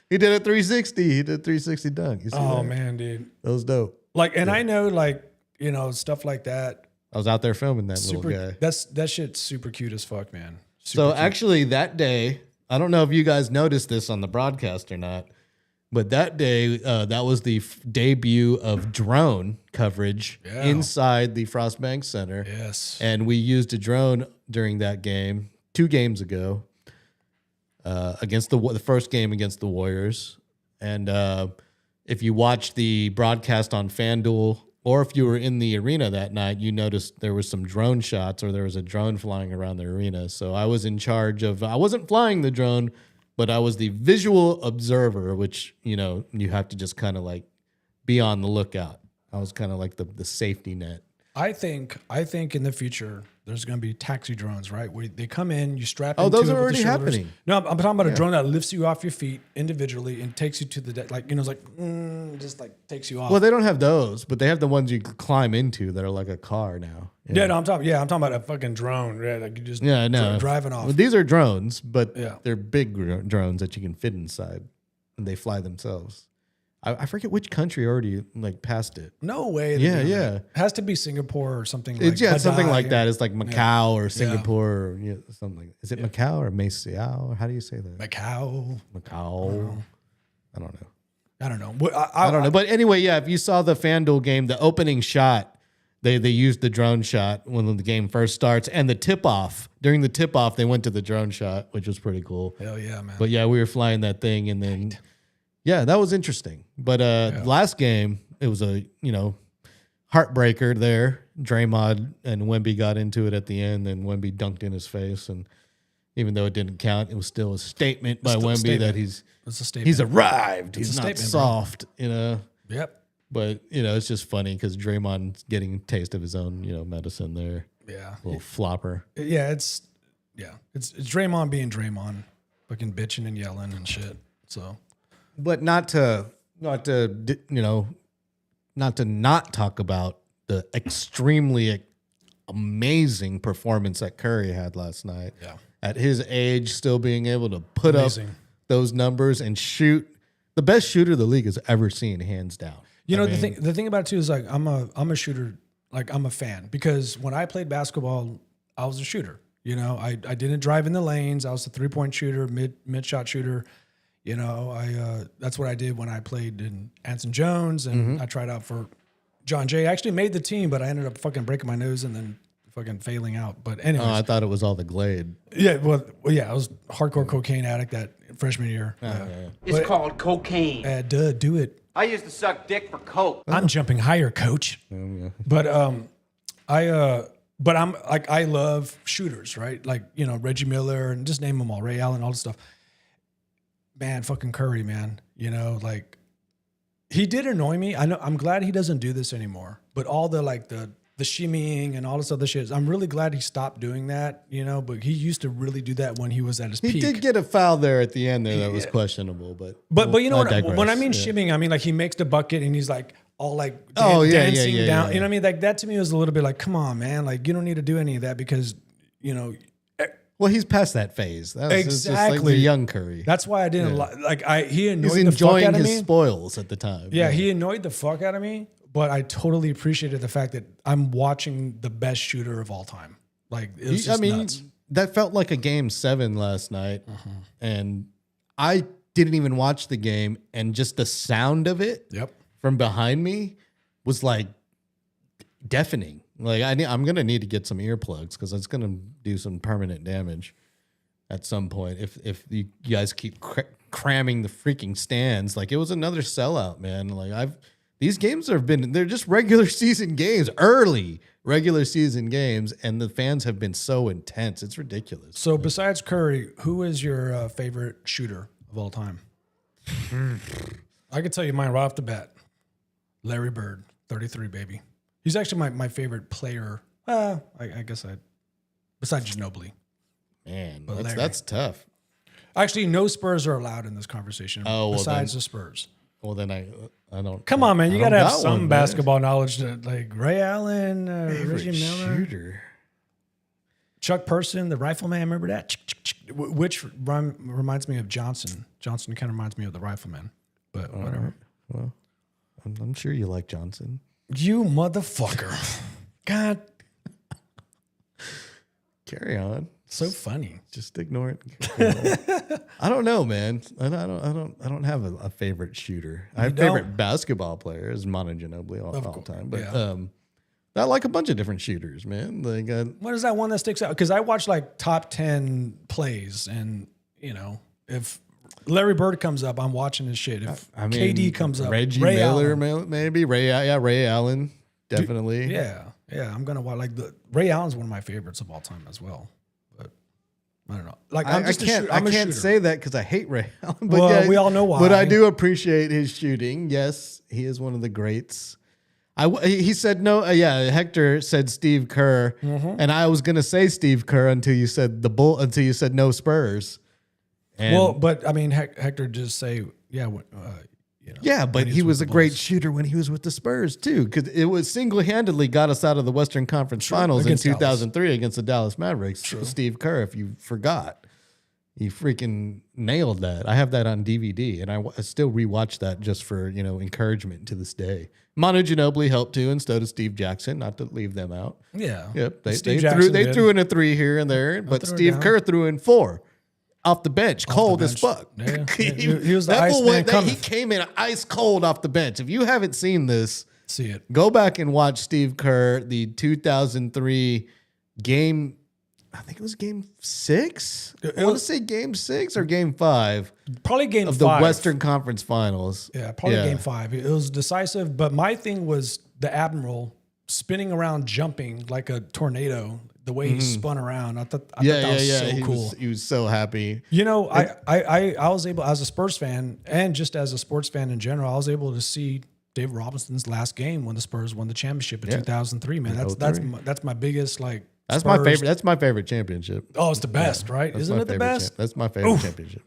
He did a 360. He did a 360 dunk. You see that? Man, dude. That was dope. I know stuff like that. I was out there filming that little guy. That shit's super cute as fuck, man. Actually that day, I don't know if you guys noticed this on the broadcast or not, but that day, that was the debut of drone coverage inside the Frostbank Center. Yes. And we used a drone during that game 2 games ago against the first game against the Warriors. And if you watch the broadcast on FanDuel or if you were in the arena that night, you noticed there was some drone shots or there was a drone flying around the arena. So I was in charge of, I wasn't flying the drone, but I was the visual observer, which, you have to just kind of like be on the lookout. I was kind of like the safety net. I think in the future there's going to be taxi drones, right? Where they come in, you strap. Oh, into those it are with already the shoulders. happening. No, I'm talking about a drone that lifts you off your feet individually and takes you to the deck. It's like just like takes you off. Well, they don't have those, but they have the ones you climb into that are like a car now. Yeah, no, I'm talking about a fucking drone. Yeah, like you just driving off. Well, these are drones, but Yeah. they're big drones that you can fit inside, and they fly themselves. I forget which country already passed it. No way. Yeah. It has to be Singapore or something. Something like that. It's like Macau or Singapore or something. Is it Macau or Macau? Or how do you say that? Macau. I don't know. I don't know. I don't know. But anyway, if you saw the FanDuel game, the opening shot, They used the drone shot when the game first starts, and the tip off. During the tip off, they went to the drone shot, which was pretty cool. Hell yeah, man. But yeah, we were flying that thing, and then yeah, that was interesting. But last game, it was a heartbreaker there. Draymond and Wemby got into it at the end, and Wemby dunked in his face. And even though it didn't count, it was still a statement by Wemby that he's arrived. He's not soft, Yep. But it's just funny because Draymond's getting a taste of his own, medicine there. Yeah. Little flopper. Yeah, it's Draymond being Draymond, fucking bitching and yelling and shit. So, but not to not talk about the extremely amazing performance that Curry had last night. Yeah. At his age, still being able to put up those numbers and shoot, the best shooter the league has ever seen, hands down. The thing about it too is like I'm a shooter, like I'm a fan, because when I played basketball, I was a shooter. I didn't drive in the lanes. I was a 3-point shooter, mid shot shooter. That's what I did when I played in Anson Jones, and I tried out for John Jay. I actually made the team, but I ended up fucking breaking my nose and then fucking failing out. But anyways, I thought it was all the Glade. Yeah, well, yeah, I was a hardcore cocaine addict that freshman year. It's called cocaine. Do it. I used to suck dick for coke. I'm jumping higher, coach. But I love shooters, right? Like, Reggie Miller and just name them all, Ray Allen, all this stuff. Man, fucking Curry, man. Like he did annoy me. I'm glad he doesn't do this anymore. But all the shimmying and all this other shit, I'm really glad he stopped doing that, but he used to really do that when he was at his peak. He did get a foul there at the end there that was questionable, but you know what, when I mean shimmying, I mean like he makes the bucket and he's like all like dancing down. Yeah. You know what I mean? Like that to me was a little bit like, come on, man. Like you don't need to do any of that because, well, he's past that phase. That was exactly. Just like the young Curry. That's why I didn't like. He annoyed He's the enjoying fuck out of his me. spoils at the time. Yeah, he annoyed the fuck out of me. But I totally appreciated the fact that I'm watching the best shooter of all time. Like it was just nuts. That felt like a game 7 last night, and I didn't even watch the game, and just the sound of it from behind me was like deafening. Like I'm gonna need to get some earplugs because it's gonna do some permanent damage at some point if you guys keep cramming the freaking stands. Like it was another sellout, man. Like these games they're just regular season games, early regular season games, and the fans have been so intense. It's ridiculous. So besides Curry, who is your favorite shooter of all time? I could tell you mine right off the bat. Larry Bird, 33, baby. He's actually my favorite player. I guess besides Ginobili. Man, that's tough. Actually, no Spurs are allowed in this conversation. Besides the Spurs. Well, then I don't. Come on, man. You got to have some basketball knowledge. Like Ray Allen, Reggie Miller. Shooter. Chuck Person, the rifleman. Remember that? Which reminds me of Johnson. Johnson kind of reminds me of the rifleman. But whatever. Right. Well, I'm sure you like Johnson. You motherfucker. God. Carry on. So funny. Just ignore it. I don't know, man. I don't have a favorite shooter. I have favorite basketball players, Manu Ginobili all the time. But I like a bunch of different shooters, man. Like what is that one that sticks out? Because I watch like top 10 plays, and if Larry Bird comes up, I'm watching his shit. If KD comes up, Reggie Ray Miller, Allen. maybe Ray Allen, definitely. Dude, yeah. I'm gonna watch Ray Allen's one of my favorites of all time as well. But I don't know. Like I can't say that because I hate Ray Allen. But well, we all know why. But I do appreciate his shooting. Yes, he is one of the greats. He said no. Hector said Steve Kerr, and I was gonna say Steve Kerr until you said until you said no Spurs. And well, but I mean, Hector just say but he was a great shooter when he was with the Spurs too, because it was single-handedly got us out of the Western Conference Finals in 2003 against the Dallas Mavericks. True. Steve Kerr, if you forgot, he freaking nailed that. I have that on DVD, and I still rewatch that just for encouragement to this day. Manu Ginobili helped too, instead of Steve Jackson, not to leave them out. Yeah. Yep. They threw in a 3 here and there, but Steve Kerr threw in 4. Off the bench, cold as fuck. Yeah. He was the ice man coming. He came in ice cold off the bench. If you haven't seen this, See it. Go back and watch Steve Kerr, the 2003 game. I think it was game 6. I want to say game 6 or game 5 Probably game of 5. the Western Conference Finals. Yeah, probably game 5. It was decisive, but my thing was the Admiral spinning around, jumping like a tornado. The way he spun around, I thought that was so cool. He was so happy. You know, I was able, as a Spurs fan and just as a sports fan in general, I was able to see David Robinson's last game when the Spurs won the championship in 2003. Man, that's my biggest like. That's Spurs. my favorite. That's my favorite championship. Oh, it's the best, right? Isn't it the best? That's my favorite championship.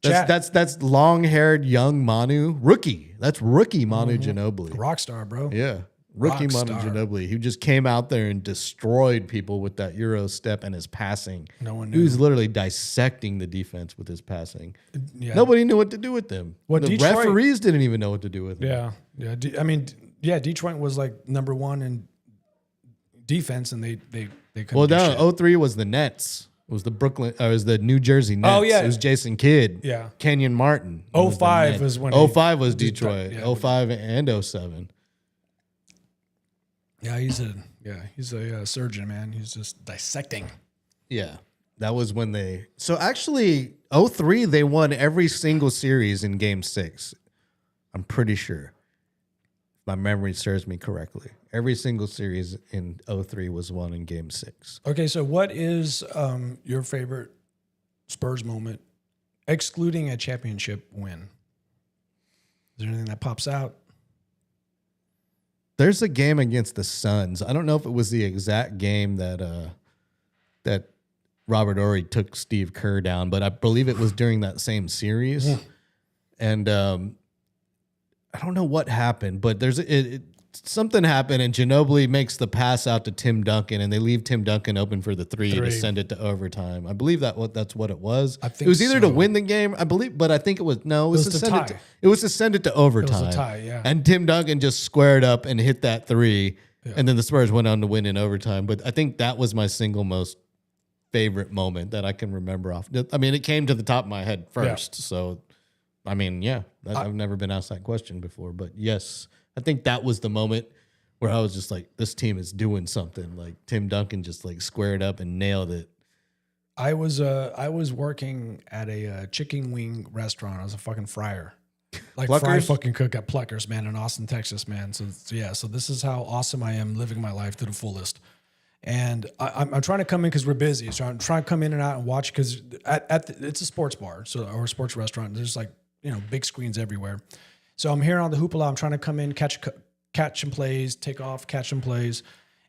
That's long-haired young Manu rookie. That's rookie Manu Ginobili. Rock star, bro. Yeah, rookie Manu Ginobili. He just came out there and destroyed people with that Euro step and his passing. No one knew. He was literally dissecting the defense with his passing. Yeah. Nobody knew what to do with him. Well, the Detroit, referees didn't even know what to do with him. Yeah. I mean, Detroit was like number 1 in defense, and they couldn't. Well, do shit. no, 03 was the Nets. It was the Brooklyn. It was the New Jersey Nets. Oh, yeah. It was Jason Kidd. Yeah. Kenyon Martin. 05 was when. 05 was Detroit. Yeah, 05 and 07. Yeah, he's a surgeon, man. He's just dissecting. Yeah. That was when they. So actually, 03, they won every single series in game 6. I'm pretty sure. If my memory serves me correctly. Every single series in 03 was won in game 6. Okay, so what is your favorite Spurs moment, excluding a championship win? Is there anything that pops out? There's a game against the Suns. I don't know if it was the exact game that Robert Horry took Steve Kerr down, but I believe it was during that same series. And I don't know what happened, but something happened, and Ginobili makes the pass out to Tim Duncan, and they leave Tim Duncan open for the three to send it to overtime. I believe that's what it was. I think it was either to so. win the game, I believe, but I think it was no. It was to send tie. it was to send it to overtime. It was a tie, yeah. And Tim Duncan just squared up and hit that three, and then the Spurs went on to win in overtime. But I think that was my single most favorite moment that I can remember off. I mean, it came to the top of my head first, so I mean, I've never been asked that question before, but yes. I think that was the moment where I was just like, this team is doing something. Like Tim Duncan just like squared up and nailed it. I was working at a chicken wing restaurant. I was a fucking fryer. Like fry fucking cook at Pluckers, man, in Austin, Texas, man. So so this is how awesome I am living my life to the fullest. And I'm trying to come in because we're busy. So I'm trying to come in and out and watch because it's a sports bar, or a sports restaurant. There's like, big screens everywhere. So I'm here on the hoopla. I'm trying to come in, catch some plays, take off, catch some plays.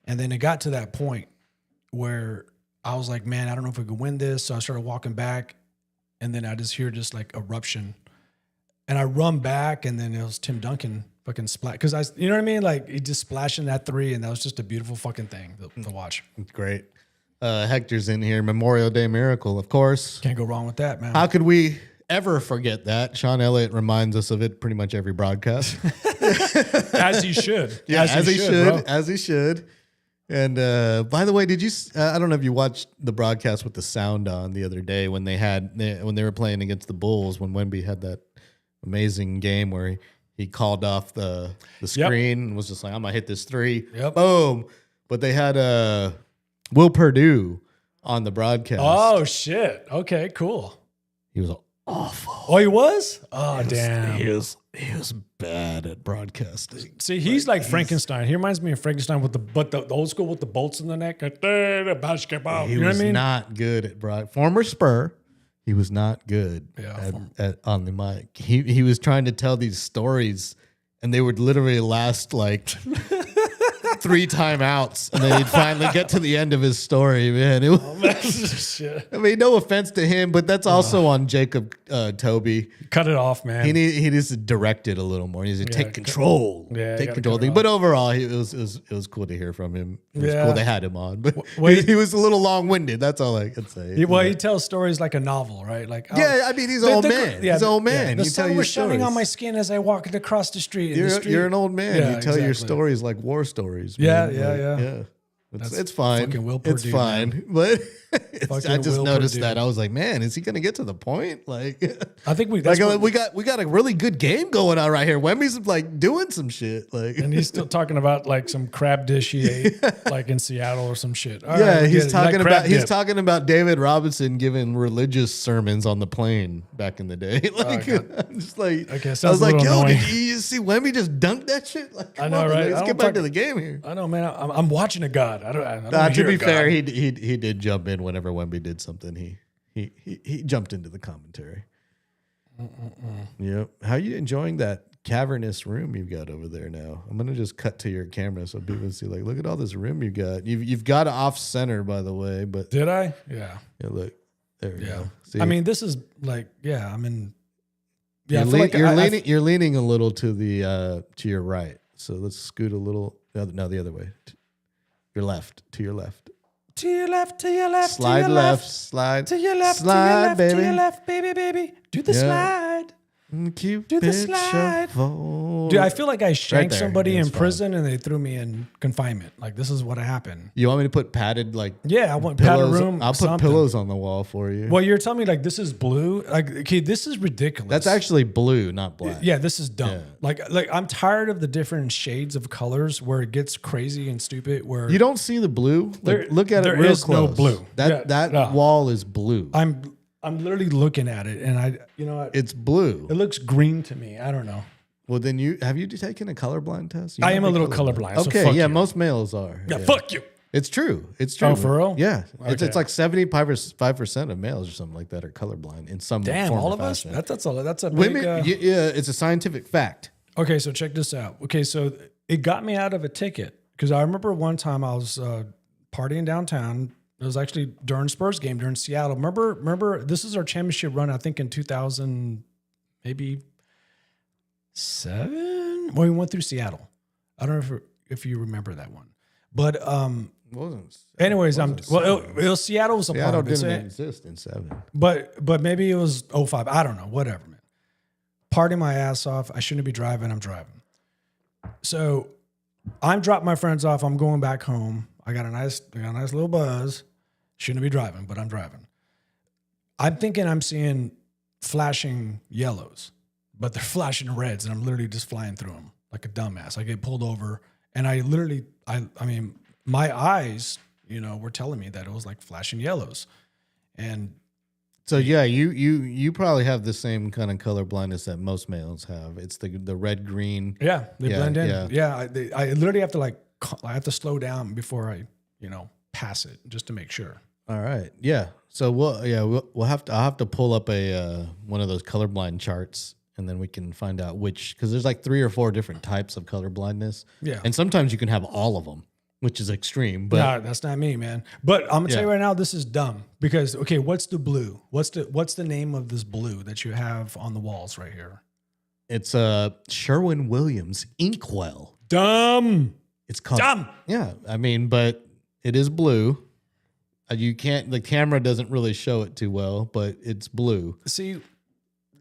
And then it got to that point where I was like, man, I don't know if we could win this. So I started walking back, and then I just hear like eruption. And I run back, and then it was Tim Duncan fucking splat. Because you know what I mean? Like he just splashing that three, and that was just a beautiful fucking thing to watch. It's great. Hector's in here. Memorial Day Miracle, of course. Can't go wrong with that, man. How could we ever forget that? Sean Elliott reminds us of it pretty much every broadcast. As he should. Yeah, as he should. Bro. As he should. And by the way, did you? I don't know if you watched the broadcast with the sound on the other day when they were playing against the Bulls, when Wemby had that amazing game where he called off the screen and was just like, I'm gonna hit this three. Yep. Boom. But they had Will Perdue on the broadcast. Oh shit. Okay, cool. He was awful. Oh, he was? Oh, damn. He was bad at broadcasting. See, he's like Frankenstein. He reminds me of Frankenstein with the old school with the bolts in the neck. Basketball. He You know was what I mean? not good at former Spur. He was not good on the mic. He was trying to tell these stories, and they would literally last like 3 timeouts, and then he'd finally get to the end of his story. Man, Shit. I mean, no offense to him, but that's also on Jacob Toby. Cut it off, man. He needs to direct it a little more. He needs to take control. Take control. cut it But overall, it was cool to hear from him. It was cool they had him on. But Well, he was a little long-winded. That's all I could say. He tells stories like a novel, right? Like I mean, he's an old man. He's an old man. The You tell sun your was shining stories. on my skin as I walked across the street. You're an old man. Yeah, You tell your exactly. stories like war stories. Yeah, man. yeah. It's fine. fucking Will It's Perdue, fine. But I just Will noticed Purdue. that. I was like, man, is he going to get to the point? Like, I think we we got a really good game going on right here. Wemby's like doing some shit. Like, and he's still talking about like some crab dish he ate like in Seattle or some shit. All yeah, right, we he's get it. You like talking crab about he's dip. talking about David Robinson giving religious sermons on the plane back in the day. Like, I'm just like, Okay, I sounds was a like, little yo, annoying. did you see Wemby just dunk that shit? Like, come know, on, right? Let's I get don't back talk- to the game here. I know, man. I'm watching a god. I don't To hear be a fair, god. he did jump in whenever Wemby did something. He jumped into the commentary. Yep. How you enjoying that cavernous room you've got over there now? I'm gonna just cut to your camera so people can see. Like, look at all this room you got. You've got it off center, by the way. But Did I? Yeah. yeah, look there. We go. See, I mean, this is like, yeah. I'm in. Yeah, you're, I feel like you're I- leaning. You're leaning a little to the to your right. So let's scoot a little. No, the other way. Your left. To your left. To your left, to your left, Slide to your left. left, Slide. to your left, Slide, to your left, baby. to your left, baby. Do the Yeah. slide. Cupid Do the slide. shuffle. Dude, I feel like I shanked there. somebody It's in fine. prison and they threw me in confinement. Like, this is what happened. You want me to put padded like Yeah, I want padded pillows? room. I'll put something. pillows on the wall for you. Well, you're telling me like this is blue. Like, okay, this is ridiculous. That's actually blue, not black. Yeah, this is dumb. Yeah. Like I'm tired of the different shades of colors where it gets crazy and stupid. Where You don't see the blue? There- Like, look at it there real is no close. blue. Yeah, That no. wall is blue. I'm literally looking at it and you know what? It's blue. It looks green to me. I don't know. Well, then have you taken a colorblind test? You I might am a be little colorblind. So Okay, fuck yeah, you. most males are. Yeah, fuck you. It's true. It's true. Oh, for real? Yeah. It's Okay. like 75% of males or something like that are colorblind in some Damn, form all or of us. fashion. That's a big. Women, yeah, it's a scientific fact. Okay, so check this out. Okay, so it got me out of a ticket because I remember one time I was partying downtown. It was actually during Spurs game during Seattle. Remember, this is our championship run. I think in 2000, maybe 7. When we went through Seattle. I don't know if you remember that one, but anyways, it was Seattle was a Seattle part of it. didn't exist in 7. But maybe it was 05. I don't know. Whatever, man. Partying my ass off. I shouldn't be driving. I'm driving. So I'm dropping my friends off. I'm going back home. I got a nice little buzz. Shouldn't be driving, but I'm driving. I'm thinking I'm seeing flashing yellows, but they're flashing reds, and I'm literally just flying through them like a dumbass. I get pulled over, and I mean, my eyes, were telling me that it was like flashing yellows, and So yeah, you probably have the same kind of color blindness that most males have. It's the red green. yeah, they Yeah, blend in. yeah. Yeah, I literally have to I have to slow down before I pass it just to make sure. All right. Yeah. So I'll have to pull up a one of those colorblind charts, and then we can find out because there's like 3 or 4 different types of color blindness. Yeah. And sometimes you can have all of them, which is extreme. But No, that's not me, man. But I'm gonna tell you right now, this is dumb because okay, what's the blue? What's the name of this blue that you have on the walls right here? it's Sherwin-Williams Inkwell. Dumb. It's called. Dumb. Yeah. I mean, but it is blue. The camera doesn't really show it too well, but it's blue. See,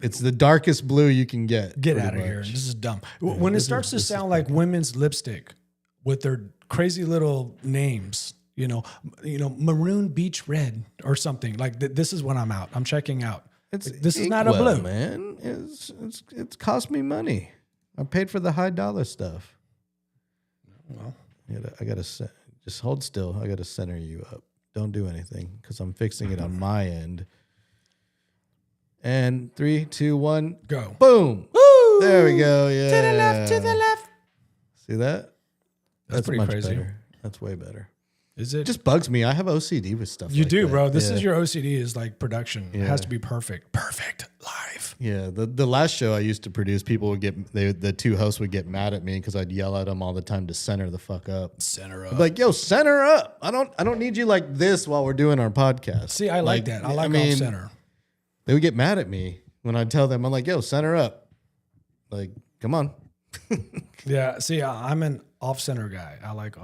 It's the darkest blue you can get. get pretty out of here. much. This is dumb. When it starts to sound like women's lipstick with their crazy little names, maroon beach red or something like this is when I'm out. I'm checking out. This is not a Inkwell, blue. man. It's cost me money. I paid for the high dollar stuff. Well, I gotta just hold still. I gotta center you up. Don't do anything because I'm fixing it on my end. And 3, 2, 1, go. boom! Woo! There we go. Yeah. To the left, to the left. See that? That's pretty much crazy. better. That's way better. Is it? It just bugs me. I have OCD with stuff. You like do, that. bro. This Yeah. is your OCD is like production. It Yeah. has to be perfect. Perfect live. Yeah, the last show I used to produce, people would the 2 hosts would get mad at me because I'd yell at them all the time to center the fuck up. Center up. I'd be like, yo, center up. I don't need you like this while we're doing our podcast. See, I like that. I like off center. They would get mad at me when I tell them, I'm like, yo, center up. Like, come on. Yeah. See, I'm an off center guy. I like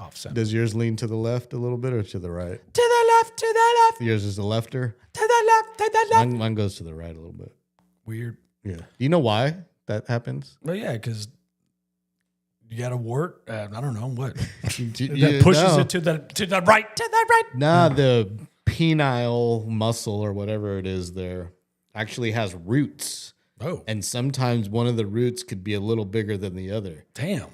off center. Does yours lean to the left a little bit or to the right? To the left. To the left. Yours is a lefter. To the left. To the left. Mine goes to the right a little bit. Weird. Yeah. Do you know why that happens? Well, yeah, because you got a wart. I don't know what You that pushes know. it to the right. To the right. Nah, the penile muscle or whatever it is there actually has roots. Oh, And sometimes one of the roots could be a little bigger than the other. damn.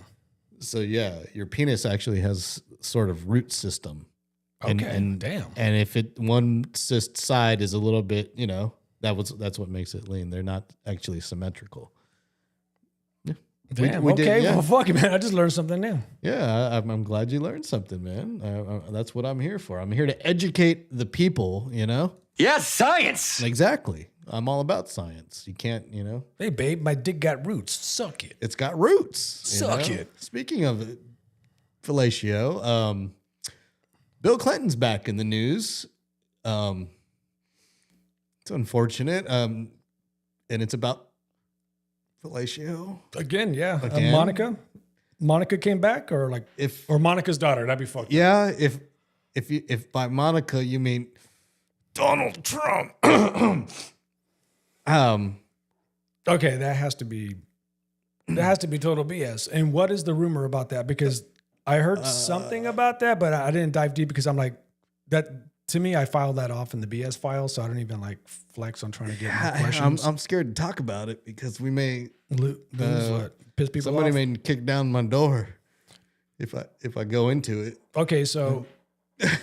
So yeah, your penis actually has sort of root system. Okay, damn. And if one side is a little bit, that's what makes it lean. They're not actually symmetrical. Yeah. Damn. We did, okay. yeah. Well, fuck it, man. I just learned something new. Yeah, I'm glad you learned something, man. That's what I'm here for. I'm here to educate the people, Yes, science. Exactly. I'm all about science. You can't, Hey, babe, my dick got roots. Suck it. it's got roots. you Suck know? it. Speaking of fellatio, Bill Clinton's back in the news. It's unfortunate. And it's about fellatio. Again, yeah. Again? Monica came back, or or Monica's daughter. That'd be fucked. Yeah, if by Monica you mean Donald Trump. Okay, that has to be total BS. And what is the rumor about that? Because I heard something about that, but I didn't dive deep because I'm like, that to me, I filed that off in the BS file, so I don't even flex on trying to get more questions. I'm scared to talk about it because we may Lose what? Piss people somebody off? may kick down my door if I go into it. Okay, so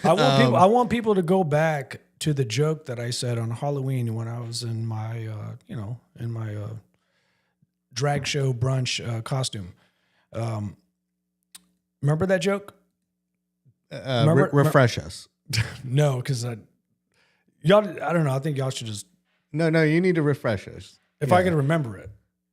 I want people to go back to the joke that I said on Halloween when I was in my drag show brunch costume. Remember that joke? Refresh us. No, because y'all. I don't know. I think y'all should just, No, you need to refresh us. if I can remember it.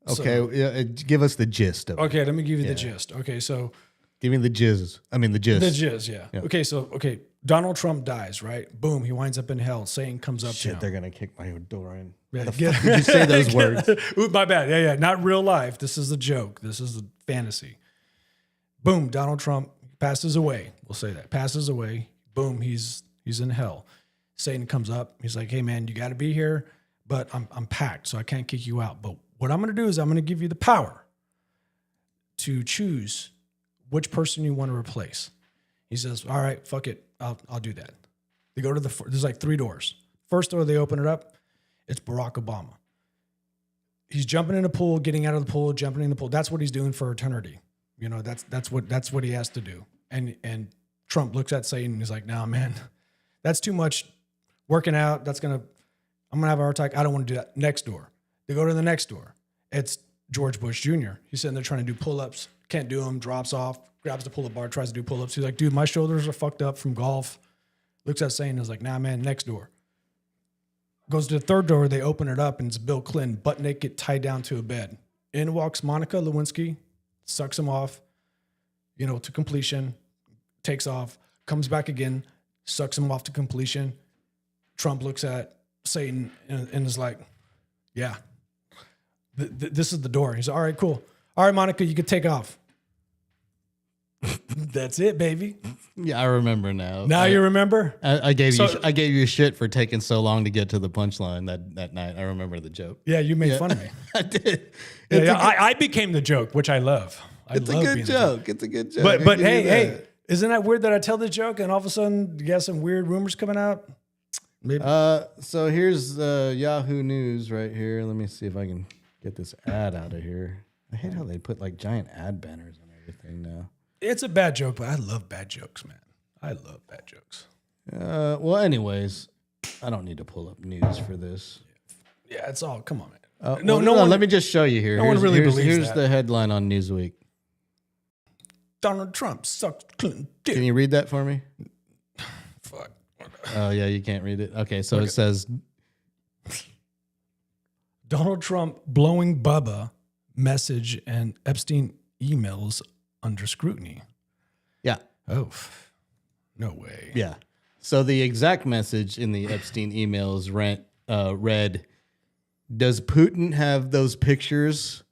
Okay, So- give us the gist of it. Okay, let me give you the gist. Okay, so Give me the jizz. I mean the gist. the gist, yeah. Okay, Donald Trump dies, right? Boom, he winds up in hell. Satan comes up to Shit, him. they're gonna kick my door in. Yeah, Did you say those words? Ooh, my bad. Yeah. Not real life. This is a joke. This is a fantasy. Boom, Donald Trump passes away. We'll say that. Passes away. Boom, he's in hell. Satan comes up. He's like, hey, man, you got to be here, but I'm packed, so I can't kick you out. But what I'm going to do is I'm going to give you the power to choose which person you want to replace. He says, all right, fuck it. I'll do that. They go to there's like 3 doors. First door, they open it up. It's Barack Obama. He's jumping in the pool, getting out of the pool, jumping in the pool. That's what he's doing for eternity. That's what he has to do. And Trump looks at Satan and he's like, nah, man, that's too much working out. I'm going to have a heart attack. I don't want to do that. Next door. They go to the next door. It's George Bush Jr. He's sitting there trying to do pull-ups. Can't do them. Drops off. Grabs the pull-up bar. Tries to do pull-ups. He's like, dude, my shoulders are fucked up from golf. Looks at Satan and is like, nah, man, next door. Goes to the third door. They open it up and it's Bill Clinton, butt naked, tied down to a bed. In walks Monica Lewinsky, sucks him off, to completion, takes off, comes back again, sucks him off to completion. Trump looks at Satan and is like, yeah, this is the door. He's like, all right, cool. All right, Monica, you can take off. That's it, baby. Yeah, I remember now. Now you remember? I gave you shit for taking so long to get to the punchline that night. I remember the joke. Yeah, you made fun of me. I did. I became the joke, which I love. It's a good joke. It's a good joke. But hey, isn't that weird that I tell the joke and all of a sudden you got some weird rumors coming out? Maybe. So here's Yahoo News right here. Let me see if I can get this ad out of here. I hate how they put like giant ad banners on everything now. It's a bad joke, but I love bad jokes, man. I love bad jokes. Well, anyways, I don't need to pull up news for this. Yeah, it's all. Come on, man. No, let me just show you here. No one really believes Here's that. the headline on Newsweek. Donald Trump sucks Clinton dick. Can you read that for me? Fuck. Oh, yeah, you can't read it. Okay, so it says Donald Trump blowing Bubba message and Epstein emails under scrutiny. Yeah. Oh, no way. Yeah. So the exact message in the Epstein emails read, does Putin have those pictures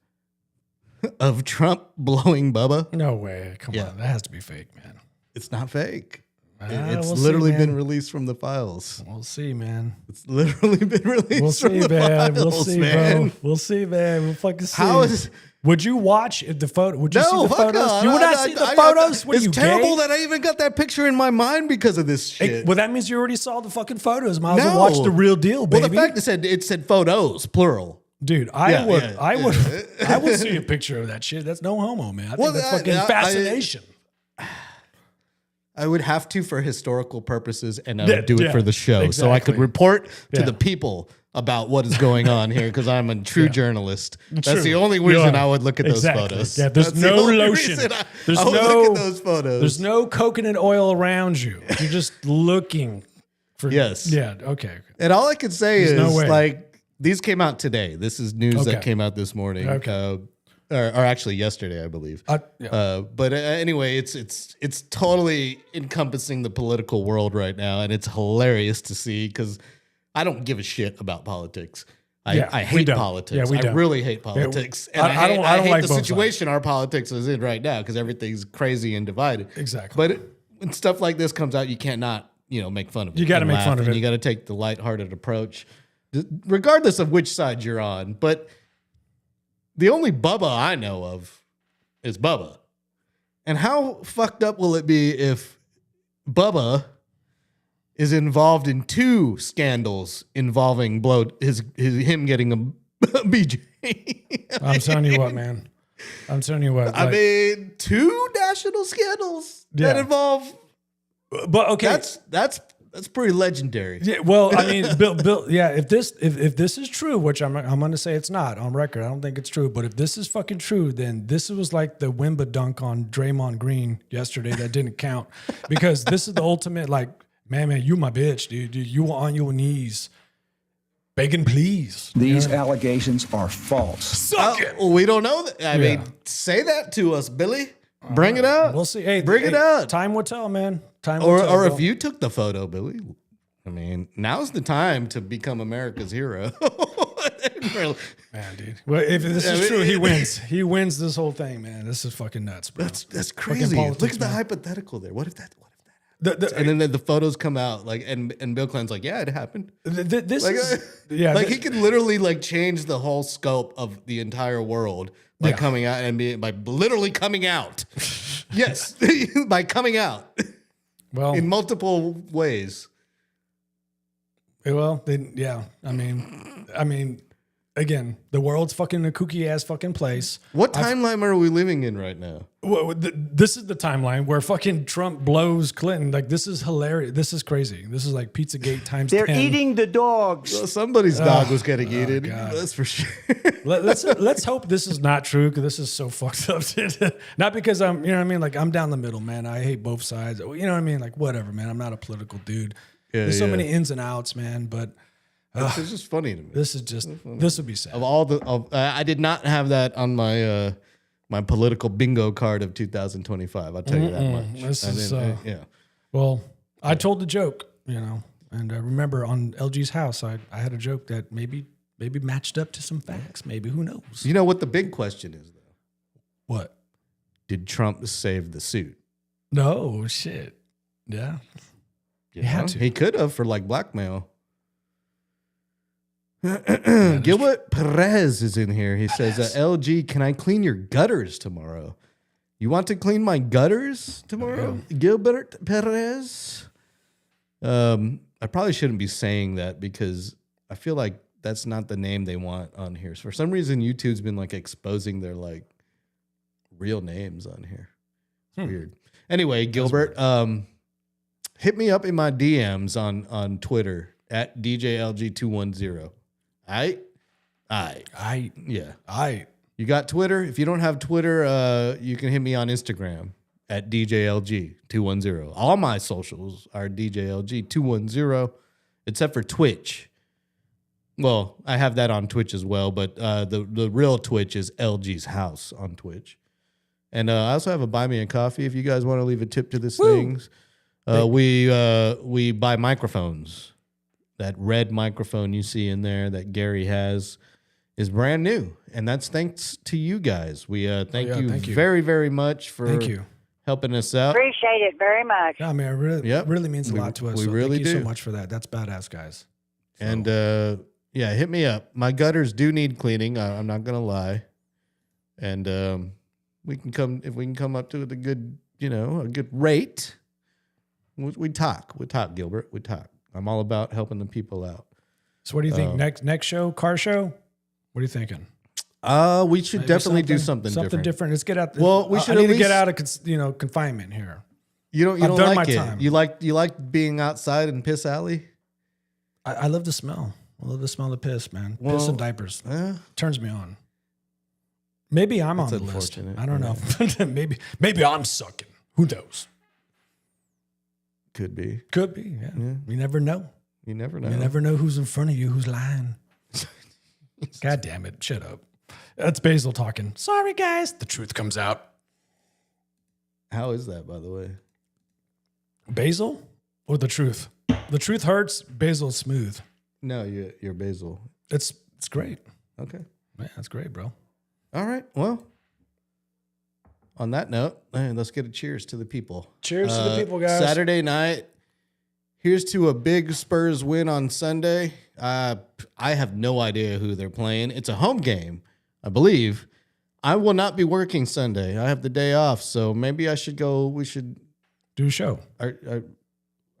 of Trump blowing Bubba? No way. Come Yeah. on. That has to be fake, man. It's not fake. It's we'll see, literally man. been released from the files. We'll see, man. It's literally been released We'll from see, the man. files, We'll see, man. bro. We'll see, man. We'll fucking see. How is Would you watch the photo? Would you see No, the fuck photos? no. You would not see the photos? What are It's you, terrible gay? that I even got that picture in my mind because of this shit. Well, that means you already saw the fucking photos. Might as well watch the real deal, baby. Well, the fact it said photos, plural. Dude, I would see a picture of that shit. That's no homo, man. I think that's fucking fascination. I would have to for historical purposes, and I would do it for the show, exactly. so I could report to the people about what is going on here because I'm a true journalist. That's the only reason I would look at those photos. Yeah, there's That's no the only lotion. reason There's I would no look at those photos. There's no coconut oil around you. You're just looking for. Yes. Yeah. Okay. And all I could say There's no is way. like these came out today. This is news that Okay. came out this morning. Okay. Or actually yesterday, I believe. But anyway, it's totally encompassing the political world right now, and it's hilarious to see because I don't give a shit about politics. I we hate don't. politics. Yeah, we I don't. really hate politics. I don't hate like the both situation our politics is in right now because everything's crazy and divided. Exactly. But when stuff like this comes out, you can't not make fun of it. You got to and make laugh, fun of and it. You got to take the lighthearted approach, regardless of which side you're on. But the only Bubba I know of is Bubba. And how fucked up will it be if Bubba is involved in 2 scandals involving him getting a BJ? I'm telling you what, man. I'm telling you what. I mean, 2 national scandals that involve. But okay, that's pretty legendary. yeah, well, I mean, Bill, yeah. If this is true, which I'm going to say it's not on record, I don't think it's true. But if this is fucking true, then this was like the Wimba dunk on Draymond Green yesterday that didn't count because this is the ultimate like, man, you my bitch, dude. You were on your knees, begging please. These allegations are false. Suck it. We don't know that. I mean, say that to us, Billy. Bring it up. We'll see. Hey, bring it up. Time will tell, man. Time will Or tell. if you took the photo, Billy. I mean, now's the time to become America's hero. Man, dude. Well, if this is true, he wins. He wins this whole thing, man. This is fucking nuts, bro. That's crazy. politics, Look at the man. hypothetical there. What if that happened? And then the photos come out, like, and Bill Clinton's like, yeah, it happened. This Like, is yeah. he could literally like change the whole scope of the entire world by coming out and by literally coming out. Yes, by coming out well, in multiple ways. well, then yeah. I mean, again, the world's fucking a kooky ass fucking place. What timeline are we living in right now? Well, this is the timeline where fucking Trump blows Clinton. Like this is hilarious. This is crazy. This is like Pizzagate times 10. They're eating the dogs. Well, somebody's dog was getting eaten. God. That's for sure. Let's hope this is not true because this is so fucked up. Not because I'm, you know what I mean? Like I'm down the middle, man. I hate both sides. You know what I mean? Like whatever, man. I'm not a political dude. There's so many ins and outs, man. But It's just funny to me. this would be sad. Of all I did not have that on my my political bingo card of 2025. I'll tell you that much. This I is, didn't- yeah. Well, I told the joke, and I remember on LG's house, I had a joke that maybe matched up to some facts. Maybe, who knows? You know what the big question is, though? What? Did Trump save the suit? No, shit. Yeah. You had know? to. He could have for like blackmail. Gilbert Perez is in here. He says, LG, can I clean your gutters tomorrow? You want to clean my gutters tomorrow? Gilbert Perez? I probably shouldn't be saying that because I feel like that's not the name they want on here. So for some reason, YouTube's been like exposing their like real names on here. It's weird. Anyway, Gilbert, hit me up in my DMs on Twitter at DJLG210. Yeah. You got Twitter? If you don't have Twitter, you can hit me on Instagram at DJLG210. All my socials are DJLG210, except for Twitch. Well, I have that on Twitch as well, but the real Twitch is LG's House on Twitch. And I also have a Buy Me a Coffee if you guys want to leave a tip to this things. We buy microphones. That red microphone you see in there that Gary has is brand new. And that's thanks to you guys. We thank you very, very much for helping us out. Appreciate it very much. Yeah, man, it really means a lot to us. We so really thank you do. so much for that. That's badass, guys. So. And hit me up. My gutters do need cleaning. I'm not going to lie. And we can come if we can come up to a good, a good rate. We talk, Gilbert. We talk. I'm all about helping the people out. So what do you think? Next show, car show? What are you thinking? We should definitely do something different. Let's get out. Well, we should I need at to get least- out of confinement here. You don't I've done like my it. time. You like being outside in Piss Alley? I love the smell. I love the smell of piss, man. Piss and diapers turns me on. Maybe I'm on the list. I don't know. maybe I'm sucking. Who knows? Could be. Could be. Yeah. You never know. You never know. You never know who's in front of you, who's lying. God damn it! Shut up. That's Basil talking. Sorry, guys. The truth comes out. How is that, by the way? Basil or the truth? The truth hurts. Basil's smooth. No, you're Basil. It's great. Okay. Man, that's great, bro. All right. Well, on that note, let's get a cheers to the people. Cheers to the people, guys. Saturday night. Here's to a big Spurs win on Sunday. I have no idea who they're playing. It's a home game, I believe. I will not be working Sunday. I have the day off, so maybe I should go. We should do a show. Are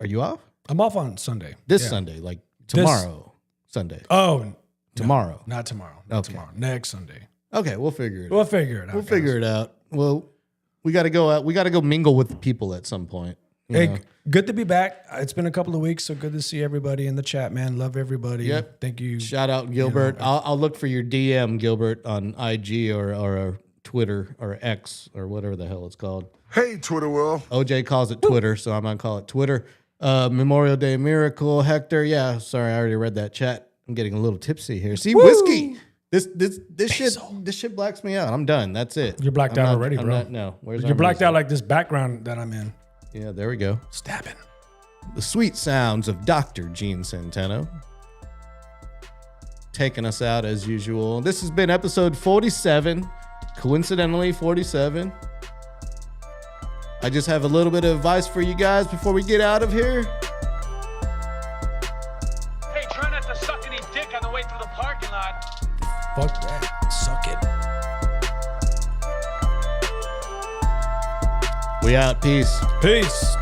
you off? I'm off on Sunday. This Sunday, like tomorrow, Sunday. Oh, tomorrow. No, not tomorrow. Not tomorrow. Next Sunday. Okay, we'll figure it out. We'll figure it out. We'll figure it out. Well, we got to go out. We got to go mingle with the people at some point. Hey, good to be back. It's been a couple of weeks, so good to see everybody in the chat, man. Love everybody. Yep. Thank you. Shout out, Gilbert. I'll look for your DM, Gilbert, on IG or Twitter or X or whatever the hell it's called. Hey, Twitter world. OJ calls it Twitter, so I'm going to call it Twitter. Memorial Day Miracle, Hector. Yeah, sorry, I already read that chat. I'm getting a little tipsy here. See, whiskey. This shit blacks me out. I'm done. That's it. You're blacked out already, bro. No. You're blacked out like this background that I'm in. Yeah, there we go. Stabbing. The sweet sounds of Dr. Gene Centeno. Taking us out as usual. This has been episode 47. Coincidentally, 47. I just have a little bit of advice for you guys before we get out of here. Hey, try not to suck any dick on the way through the parking lot. Fuck that. Suck it. We out. Peace. Peace.